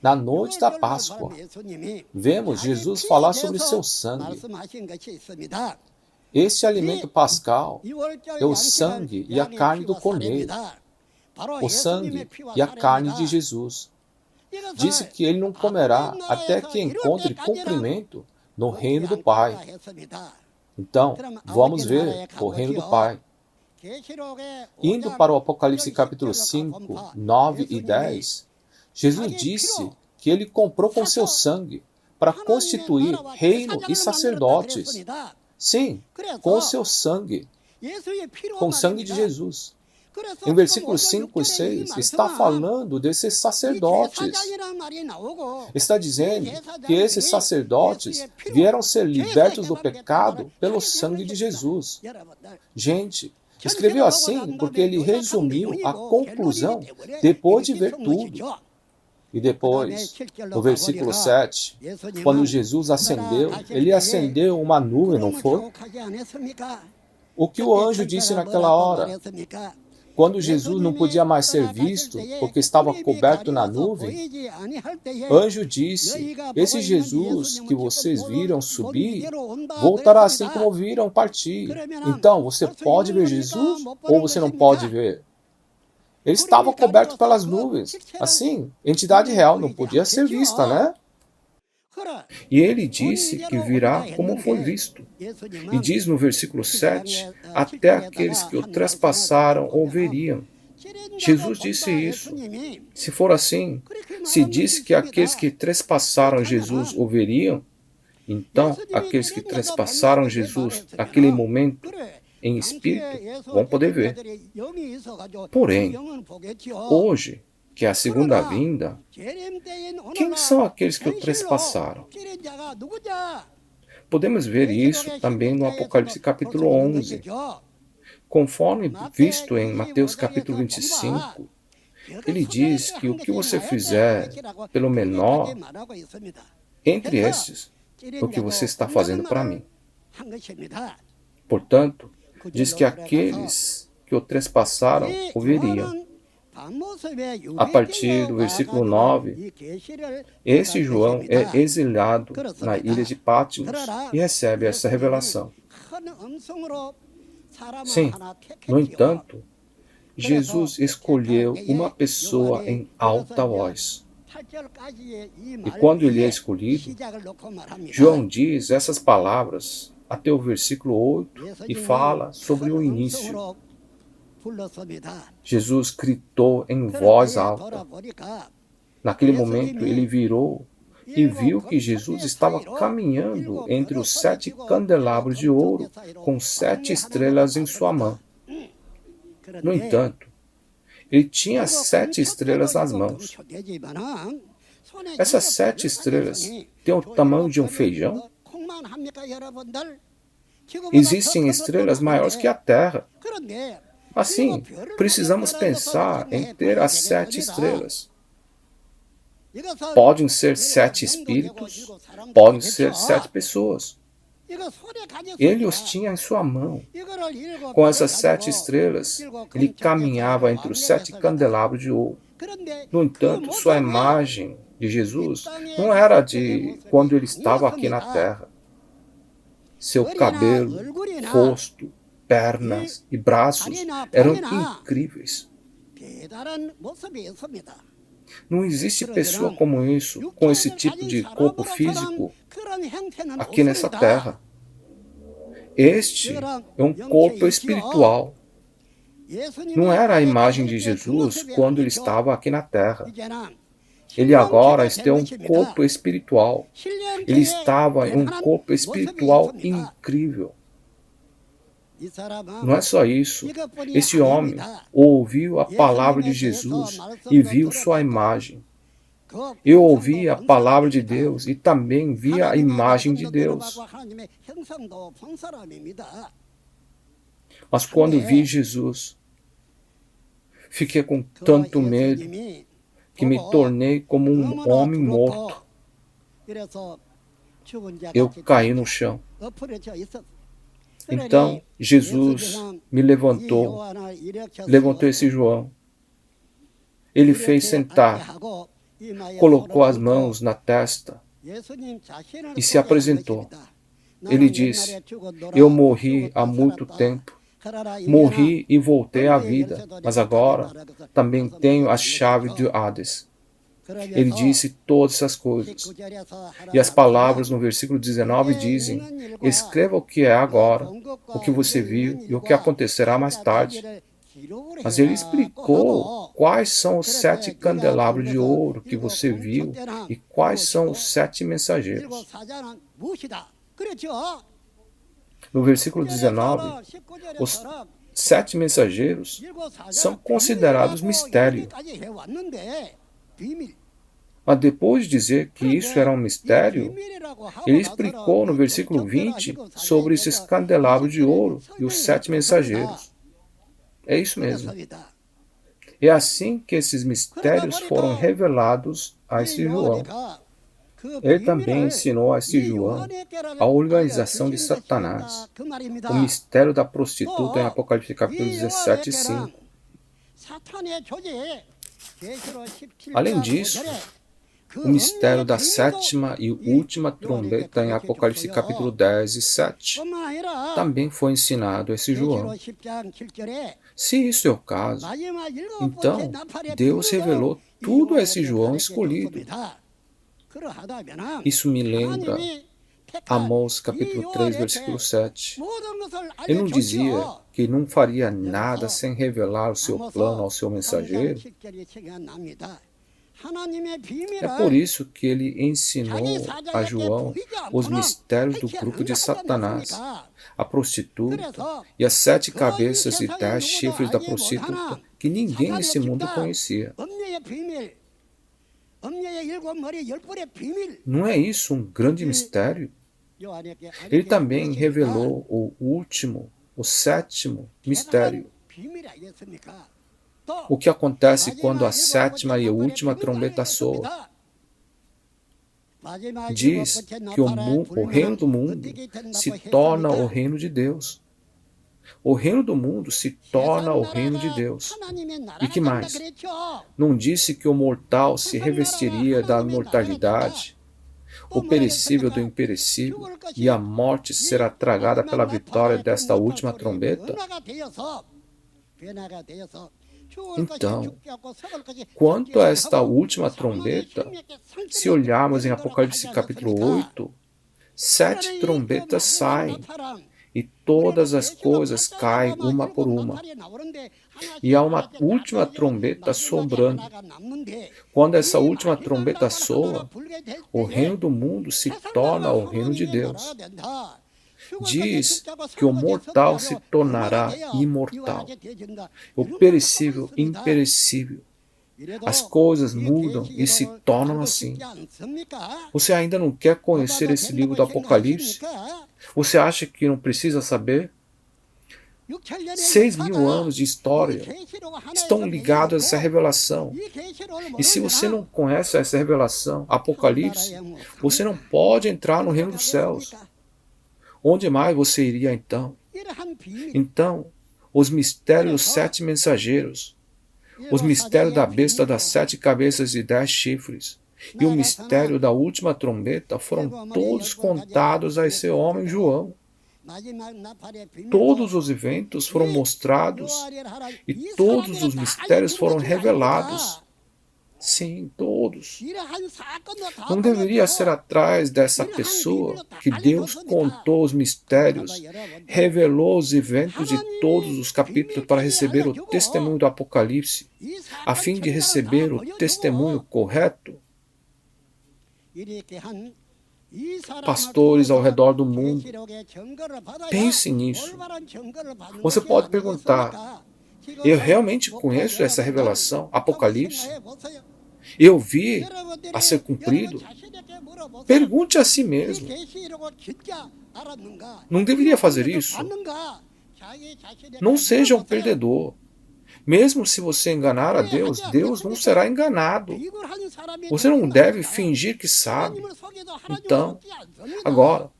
na noite da Páscoa, vemos Jesus falar sobre seu sangue. Este alimento pascal é o sangue e a carne do cordeiro, o sangue e a carne de Jesus. Disse que ele não comerá até que encontre cumprimento no reino do Pai. Então, vamos ver o reino do Pai. Indo para o Apocalipse capítulo 5, 9 e 10, Jesus disse que ele comprou com seu sangue para constituir reino e sacerdotes. Sim, com o seu sangue, com o sangue de Jesus. Em versículos 5 e 6, está falando desses sacerdotes. Está dizendo que esses sacerdotes vieram ser libertos do pecado pelo sangue de Jesus. Gente, escreveu assim porque ele resumiu a conclusão depois de ver tudo. E depois, no versículo 7, quando Jesus ascendeu, ele acendeu uma nuvem, não foi? O que o anjo disse naquela hora? Quando Jesus não podia mais ser visto, porque estava coberto na nuvem, o anjo disse, esse Jesus que vocês viram subir, voltará assim como viram partir. Então, você pode ver Jesus ou você não pode ver? Ele estava coberto pelas nuvens. Assim, entidade real não podia ser vista, né? E ele disse que virá como foi visto. E diz no versículo 7, até aqueles que o trespassaram o veriam. Jesus disse isso. Se for assim, se diz que aqueles que trespassaram Jesus o veriam, então aqueles que trespassaram Jesus naquele momento em espírito vão poder ver. Porém, hoje, que é a segunda vinda, quem são aqueles que o trespassaram? Podemos ver isso também no Apocalipse capítulo 11. Conforme visto em Mateus capítulo 25, ele diz que o que você fizer pelo menor, entre estes, é o que você está fazendo para mim. Portanto, diz que aqueles que o trespassaram o veriam. A partir do versículo 9, esse João é exilado na ilha de Patmos e recebe essa revelação. Sim, no entanto, Jesus escolheu uma pessoa em alta voz. E quando ele é escolhido, João diz essas palavras até o versículo 8 e fala sobre o início. Jesus gritou em voz alta. Naquele momento ele virou e viu que Jesus estava caminhando entre os 7 candelabros de ouro com 7 estrelas em sua mão. No entanto, ele tinha 7 estrelas nas mãos. Essas 7 estrelas têm o tamanho de um feijão? Existem estrelas maiores que a Terra. Assim, precisamos pensar em ter as 7 estrelas. Podem ser 7 espíritos, podem ser 7 pessoas. Ele os tinha em sua mão. Com essas 7 estrelas, ele caminhava entre os 7 candelabros de ouro. No entanto, sua imagem de Jesus não era de quando ele estava aqui na terra. Seu cabelo, rosto, pernas e braços eram incríveis. Não existe pessoa como isso, com esse tipo de corpo físico, aqui nessa terra. Este é um corpo espiritual. Não era a imagem de Jesus quando ele estava aqui na terra. Ele agora tem um corpo espiritual. Ele estava em um corpo espiritual incrível. Não é só isso. Esse homem ouviu a palavra de Jesus e viu sua imagem. Eu ouvi a palavra de Deus e também vi a imagem de Deus. Mas quando vi Jesus, fiquei com tanto medo que me tornei como um homem morto. Eu caí no chão. Então, Jesus me levantou esse João. Ele fez sentar, colocou as mãos na testa e se apresentou. Ele disse: eu morri há muito tempo. Morri e voltei à vida, mas agora também tenho a chave de Hades. Ele disse todas essas coisas. E as palavras no versículo 19 dizem: escreva o que é agora, o que você viu e o que acontecerá mais tarde. Mas ele explicou quais são os 7 candelabros de ouro que você viu e quais são os 7 mensageiros. No versículo 19, os 7 mensageiros são considerados mistério. Mas depois de dizer que isso era um mistério, ele explicou no versículo 20 sobre esses candelabros de ouro e os 7 mensageiros. É isso mesmo. É assim que esses mistérios foram revelados a esse João. Ele também ensinou a esse João a organização de Satanás, o mistério da prostituta em Apocalipse capítulo 17, 5. Além disso, o mistério da 7ª e última trombeta em Apocalipse capítulo 10 e 7 também foi ensinado a esse João. Se isso é o caso, então Deus revelou tudo a esse João escolhido. Isso me lembra Amós capítulo 3, versículo 7. Ele não dizia que não faria nada sem revelar o seu plano ao seu mensageiro? É por isso que ele ensinou a João os mistérios do grupo de Satanás, a prostituta e as 7 cabeças e 10 chifres da prostituta, que ninguém nesse mundo conhecia. Não é isso um grande mistério? Ele também revelou o último, o 7º mistério. O que acontece quando a 7ª e a última trombeta soa? Diz que o reino do mundo se torna o reino de Deus. O reino do mundo se torna o reino de Deus. E que mais? Não disse que o mortal se revestiria da imortalidade, o perecível do imperecível, e a morte será tragada pela vitória desta última trombeta? Então, quanto a esta última trombeta, se olharmos em Apocalipse capítulo 8, 7 trombetas saem, e todas as coisas caem uma por uma. E há uma última trombeta sobrando. Quando essa última trombeta soa, o reino do mundo se torna o reino de Deus. Diz que o mortal se tornará imortal, o perecível imperecível. As coisas mudam e se tornam assim. Você ainda não quer conhecer esse livro do Apocalipse? Você acha que não precisa saber? 6.000 anos de história estão ligados a essa revelação. E se você não conhece essa revelação, Apocalipse, você não pode entrar no reino dos céus. Onde mais você iria então? Então, os mistérios dos 7 mensageiros, os mistérios da besta das 7 cabeças e 10 chifres, e o mistério da última trombeta foram todos contados a esse homem João. Todos os eventos foram mostrados e todos os mistérios foram revelados. Sim, todos. Não deveria ser atrás dessa pessoa que Deus contou os mistérios, revelou os eventos de todos os capítulos para receber o testemunho do Apocalipse, a fim de receber o testemunho correto? Pastores ao redor do mundo, pense nisso. Você pode perguntar, eu realmente conheço essa revelação, Apocalipse? Eu vi a ser cumprido? Pergunte a si mesmo. Não deveria fazer isso? Não seja um perdedor. Mesmo se você enganar a Deus, Deus não será enganado. Você não deve fingir que sabe. Então, agora,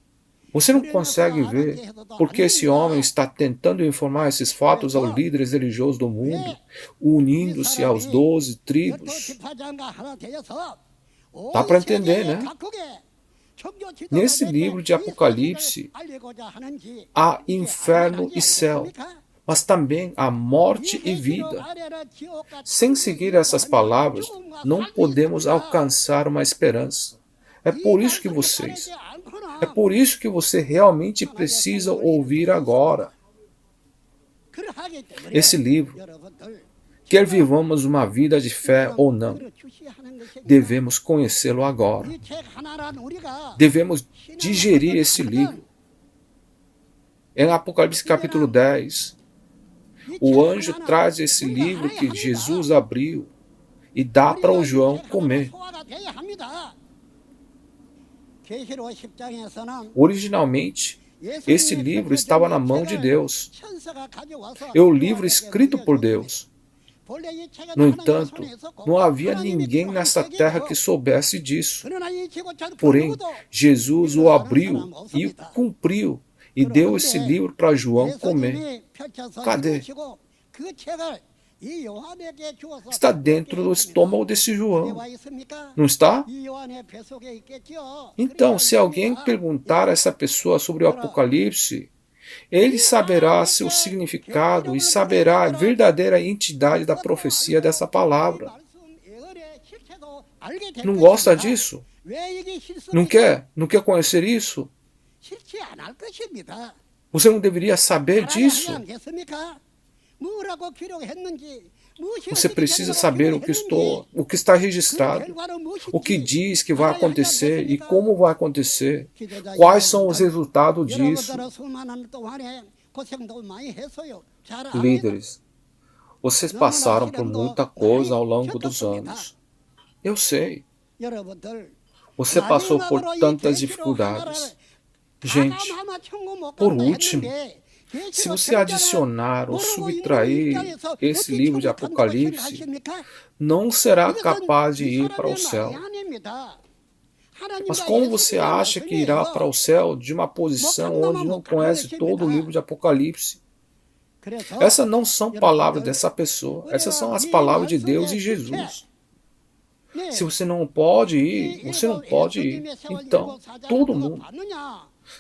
você não consegue ver porque esse homem está tentando informar esses fatos aos líderes religiosos do mundo, unindo-se aos 12 tribos. Dá para entender, né? Nesse livro de Apocalipse, há inferno e céu, mas também há morte e vida. Sem seguir essas palavras, não podemos alcançar uma esperança. É por isso que você realmente precisa ouvir agora esse livro. Quer vivamos uma vida de fé ou não, devemos conhecê-lo agora. Devemos digerir esse livro. Em Apocalipse capítulo 10, o anjo traz esse livro que Jesus abriu e dá para o João comer. Originalmente, esse livro estava na mão de Deus. É o livro escrito por Deus. No entanto, não havia ninguém nessa terra que soubesse disso. Porém, Jesus o abriu e o cumpriu e deu esse livro para João comer. Cadê? Está dentro do estômago desse João. Não está? Então, se alguém perguntar a essa pessoa sobre o Apocalipse, ele saberá seu significado e saberá a verdadeira entidade da profecia dessa palavra. Não gosta disso? Não quer? Não quer conhecer isso? Você não deveria saber disso? Você precisa saber o que está registrado, o que diz que vai acontecer e como vai acontecer, quais são os resultados disso. Líderes, vocês passaram por muita coisa ao longo dos anos. Eu sei. Você passou por tantas dificuldades. Gente, por último, se você adicionar ou subtrair esse livro de Apocalipse, não será capaz de ir para o céu. Mas como você acha que irá para o céu de uma posição onde não conhece todo o livro de Apocalipse? Essas não são palavras dessa pessoa, essas são as palavras de Deus e Jesus. Se você não pode ir, você não pode ir. Então, todo mundo.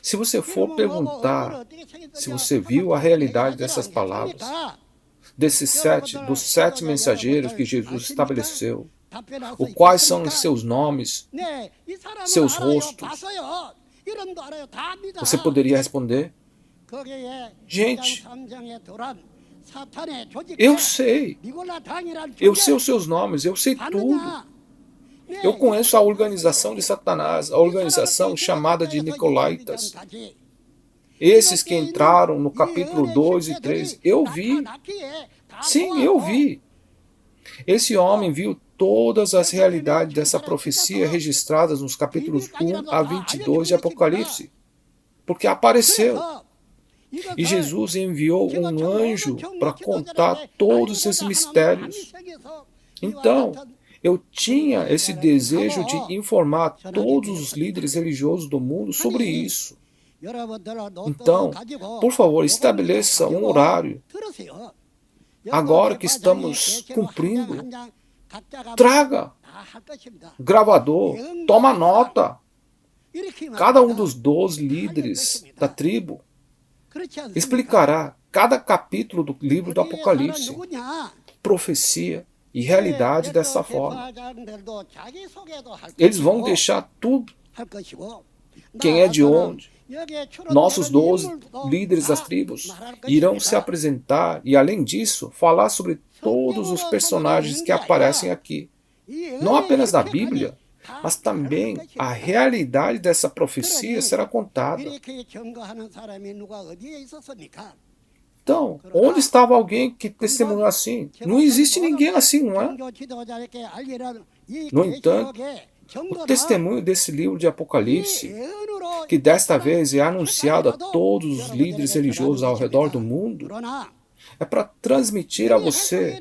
Se você for perguntar se você viu a realidade dessas palavras, dos 7 mensageiros que Jesus estabeleceu, quais são os seus nomes, seus rostos, você poderia responder, gente, eu sei os seus nomes, eu sei tudo. Eu conheço a organização de Satanás, a organização chamada de Nicolaítas. Esses que entraram no capítulo 2 e 3, eu vi. Sim, eu vi. Esse homem viu todas as realidades dessa profecia registradas nos capítulos 1 a 22 de Apocalipse, porque apareceu. E Jesus enviou um anjo para contar todos esses mistérios. Então, eu tinha esse desejo de informar todos os líderes religiosos do mundo sobre isso. Então, por favor, estabeleça um horário. Agora que estamos cumprindo, traga gravador, toma nota. Cada um dos 12 líderes da tribo explicará cada capítulo do livro do Apocalipse, profecia e realidade dessa forma. Eles vão deixar tudo. Quem é de onde? Nossos 12 líderes das tribos irão se apresentar e, além disso, falar sobre todos os personagens que aparecem aqui. Não apenas na Bíblia, mas também a realidade dessa profecia será contada. Então, onde estava alguém que testemunhou assim? Não existe ninguém assim, não é? No entanto, o testemunho desse livro de Apocalipse, que desta vez é anunciado a todos os líderes religiosos ao redor do mundo, é para transmitir a você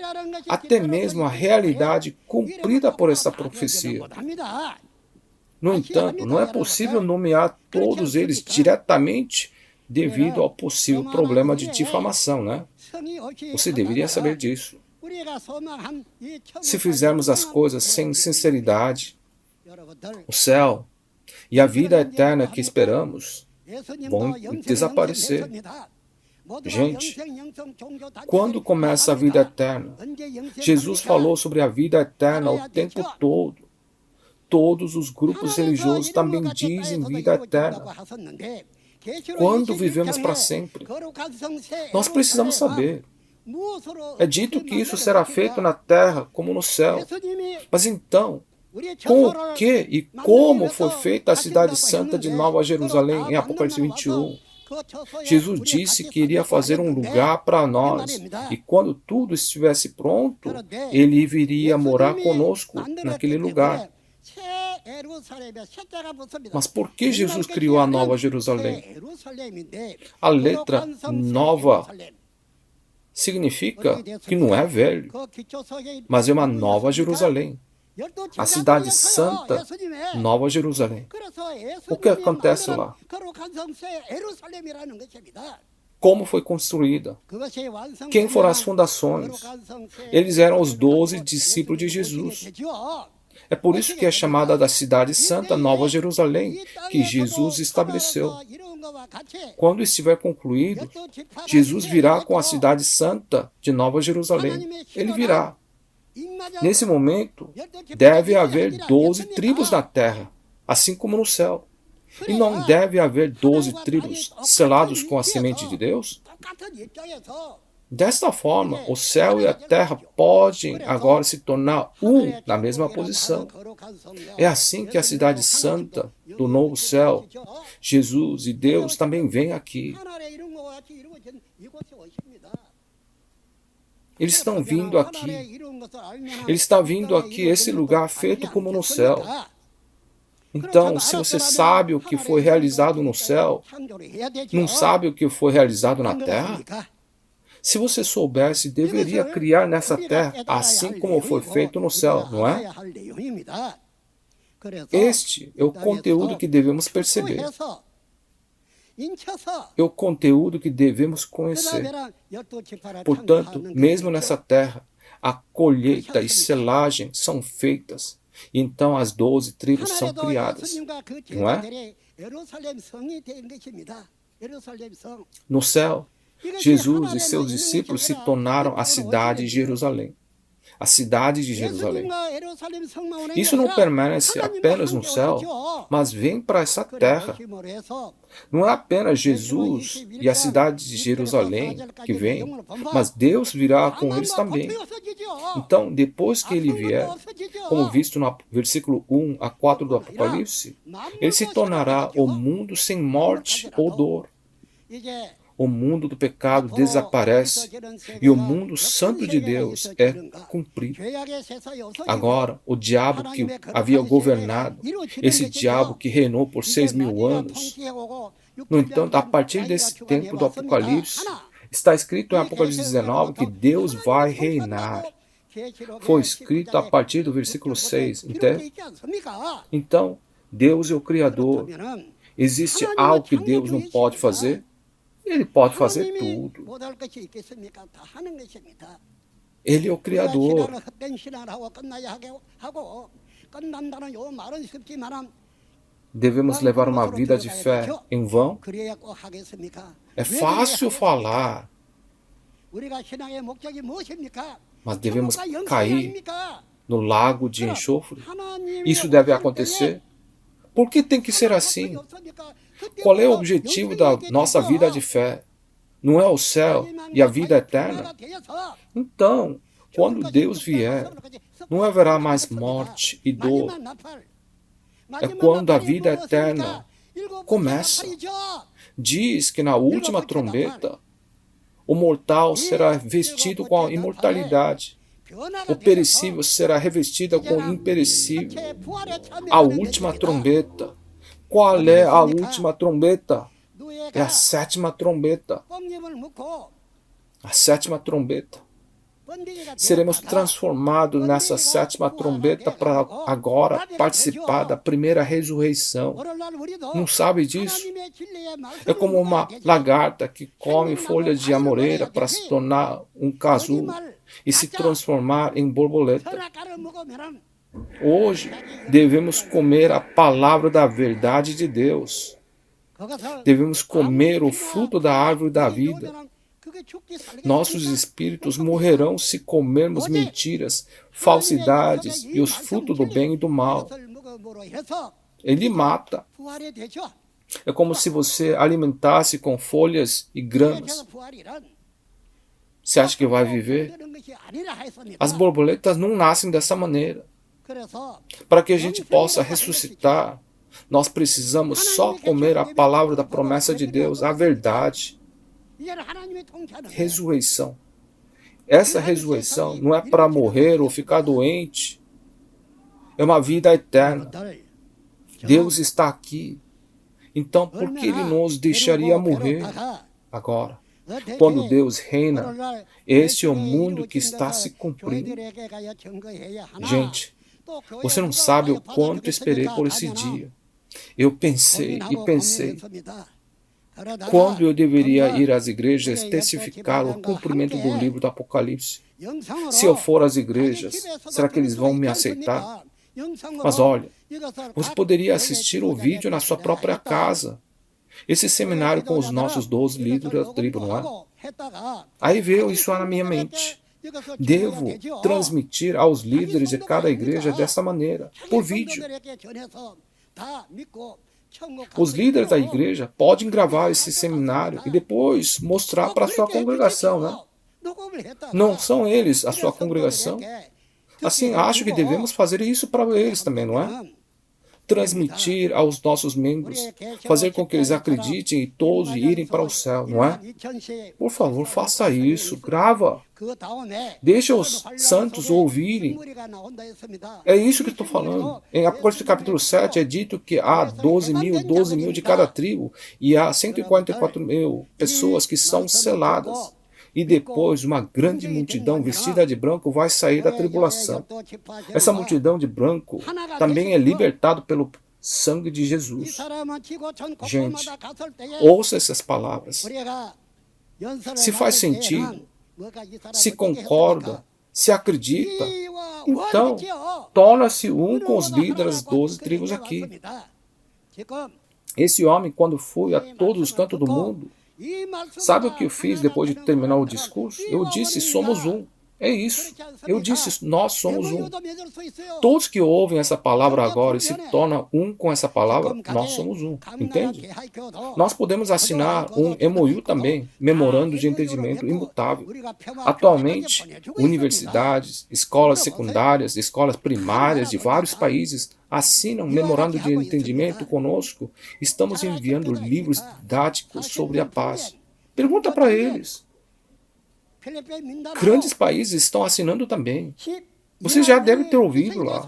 até mesmo a realidade cumprida por essa profecia. No entanto, não é possível nomear todos eles diretamente devido ao possível problema de difamação, né? Você deveria saber disso. Se fizermos as coisas sem sinceridade, o céu e a vida eterna que esperamos vão desaparecer. Gente, quando começa a vida eterna? Jesus falou sobre a vida eterna o tempo todo. Todos os grupos religiosos também dizem vida eterna. Quando vivemos para sempre? Nós precisamos saber. É dito que isso será feito na terra como no céu. Mas então, com o que e como foi feita a cidade santa de Nova Jerusalém em Apocalipse 21? Jesus disse que iria fazer um lugar para nós, e quando tudo estivesse pronto, Ele viria morar conosco naquele lugar. Mas por que Jesus criou a Nova Jerusalém? A letra Nova significa que não é velho, mas é uma Nova Jerusalém. A cidade santa, Nova Jerusalém. O que acontece lá? Como foi construída? Quem foram as fundações? Eles eram os 12 discípulos de Jesus. É por isso que é chamada da cidade santa Nova Jerusalém, que Jesus estabeleceu. Quando estiver concluído, Jesus virá com a cidade santa de Nova Jerusalém. Ele virá. Nesse momento, deve haver 12 tribos na terra, assim como no céu. E não deve haver 12 tribos selados com a semente de Deus? Desta forma, o céu e a terra podem agora se tornar um na mesma posição. É assim que a cidade santa do novo céu, Jesus e Deus também vêm aqui. Eles estão vindo aqui. Ele está vindo aqui, esse lugar feito como no céu. Então, se você sabe o que foi realizado no céu, não sabe o que foi realizado na terra? Se você soubesse, deveria criar nessa terra, assim como foi feito no céu, não é? Este é o conteúdo que devemos perceber. É o conteúdo que devemos conhecer. Portanto, mesmo nessa terra, a colheita e selagem são feitas. E então as 12 tribos são criadas. Não é? No céu, Jesus e seus discípulos se tornaram a cidade de Jerusalém. A cidade de Jerusalém. Isso não permanece apenas no céu, mas vem para essa terra. Não é apenas Jesus e a cidade de Jerusalém que vem, mas Deus virá com eles também. Então, depois que ele vier, como visto no versículo 1 a 4 do Apocalipse, ele se tornará o mundo sem morte ou dor. O mundo do pecado desaparece e o mundo santo de Deus é cumprido. Agora, o diabo que havia governado, esse diabo que reinou por 6.000 anos, no entanto, a partir desse tempo do Apocalipse, está escrito em Apocalipse 19 que Deus vai reinar. Foi escrito a partir do versículo 6, entende? Então, Deus é o Criador. Existe algo que Deus não pode fazer? Ele pode fazer tudo. Ele é o Criador. Devemos levar uma vida de fé em vão? É fácil falar, mas devemos cair no lago de enxofre? Isso deve acontecer? Por que tem que ser assim? Qual é o objetivo da nossa vida de fé? Não é o céu e a vida eterna? Então, quando Deus vier, não haverá mais morte e dor. É quando a vida eterna começa. Diz que na última trombeta, o mortal será vestido com a imortalidade. O perecível será revestido com o imperecível. A última trombeta. Qual é a última trombeta? É a sétima trombeta. A sétima trombeta. Seremos transformados nessa sétima trombeta para agora participar da primeira ressurreição. Não sabe disso? É como uma lagarta que come folhas de amoreira para se tornar um casulo e se transformar em borboleta. Hoje devemos comer a palavra da verdade de Deus. Devemos comer o fruto da árvore da vida. Nossos espíritos morrerão se comermos mentiras, falsidades e os frutos do bem e do mal. Ele mata. É como se você alimentasse com folhas e gramas. Você acha que vai viver? As borboletas não nascem dessa maneira. Para que a gente possa ressuscitar, nós precisamos só comer a palavra da promessa de Deus, a verdade. Ressurreição. Essa ressurreição não é para morrer ou ficar doente. É uma vida eterna. Deus está aqui. Então, por que Ele nos deixaria morrer agora? Quando Deus reina, este é o mundo que está se cumprindo. Gente, você não sabe o quanto esperei por esse dia. Eu pensei e pensei. Quando eu deveria ir às igrejas testificar o cumprimento do livro do Apocalipse? Se eu for às igrejas, será que eles vão me aceitar? Mas olha, você poderia assistir o vídeo na sua própria casa. Esse seminário com os nossos 12 líderes da tribo, não é? Aí veio isso na minha mente. Devo transmitir aos líderes de cada igreja dessa maneira, por vídeo. Os líderes da igreja podem gravar esse seminário e depois mostrar para a sua congregação, né? Não são eles a sua congregação? Assim, acho que devemos fazer isso para eles também, não é? Transmitir aos nossos membros, fazer com que eles acreditem e todos irem para o céu, não é? Por favor, faça isso, grava. Deixa os santos ouvirem. É isso que estou falando. Em Apocalipse capítulo 7 é dito que há 12 mil de cada tribo e há 144.000 pessoas que são seladas. E depois uma grande multidão vestida de branco vai sair da tribulação. Essa multidão de branco também é libertada pelo sangue de Jesus. Gente, ouça essas palavras. Se faz sentido, se concorda, se acredita, então torna-se um com os líderes das 12 tribos aqui. Esse homem, quando foi a todos os cantos do mundo, sabe o que eu fiz depois de terminar o discurso? Eu disse, somos um. É isso. Eu disse, nós somos um. Todos que ouvem essa palavra agora e se tornam um com essa palavra, nós somos um. Entende? Nós podemos assinar um MOU também, memorando de entendimento imutável. Atualmente, universidades, escolas secundárias, escolas primárias de vários países assinam memorando de entendimento conosco. Estamos enviando livros didáticos sobre a paz. Pergunta para eles. Grandes países estão assinando também. Você já deve ter ouvido lá.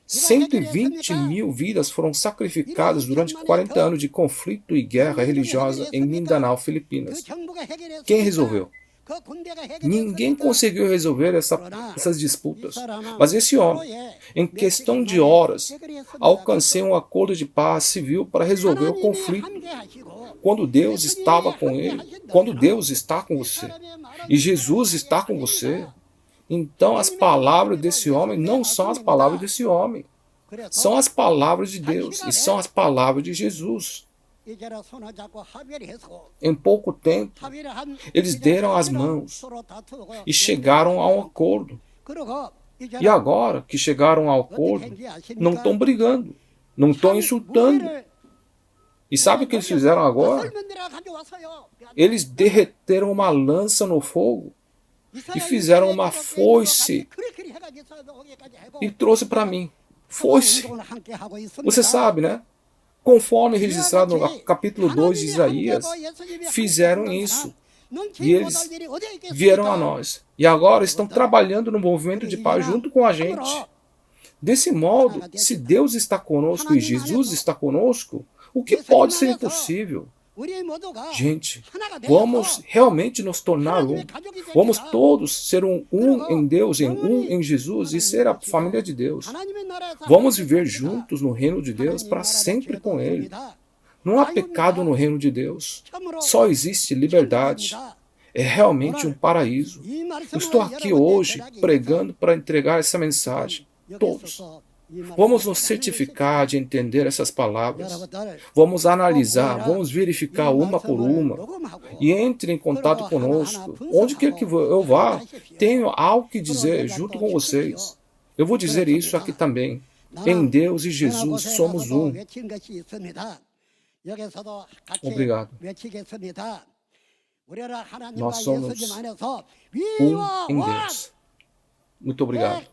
120.000 vidas foram sacrificadas durante 40 anos de conflito e guerra religiosa em Mindanao, Filipinas. Quem resolveu? Ninguém conseguiu resolver essas disputas. Mas esse homem, em questão de horas, alcançou um acordo de paz civil para resolver o conflito. Quando Deus estava com ele, quando Deus está com você, e Jesus está com você, então as palavras desse homem não são as palavras desse homem. São as palavras de Deus e são as palavras de Jesus. Em pouco tempo, eles deram as mãos e chegaram a um acordo. E agora que chegaram ao acordo, não estão brigando, não estão insultando. E sabe o que eles fizeram agora? Eles derreteram uma lança no fogo e fizeram uma foice e trouxe para mim. Foice. Você sabe, né? Conforme registrado no capítulo 2 de Isaías, fizeram isso. E eles vieram a nós. E agora estão trabalhando no movimento de paz junto com a gente. Desse modo, se Deus está conosco e Jesus está conosco, o que pode ser impossível? Gente, vamos realmente nos tornar um. Vamos todos ser um em Deus, um em Jesus e ser a família de Deus. Vamos viver juntos no reino de Deus para sempre com Ele. Não há pecado no reino de Deus. Só existe liberdade. É realmente um paraíso. Eu estou aqui hoje pregando para entregar essa mensagem. Todos. Vamos nos certificar de entender essas palavras. Vamos analisar, vamos verificar uma por uma. E entre em contato conosco. Onde quer que eu vá, tenho algo que dizer junto com vocês. Eu vou dizer isso aqui também. Em Deus e Jesus somos um. Obrigado. Nós somos um em Deus. Muito obrigado.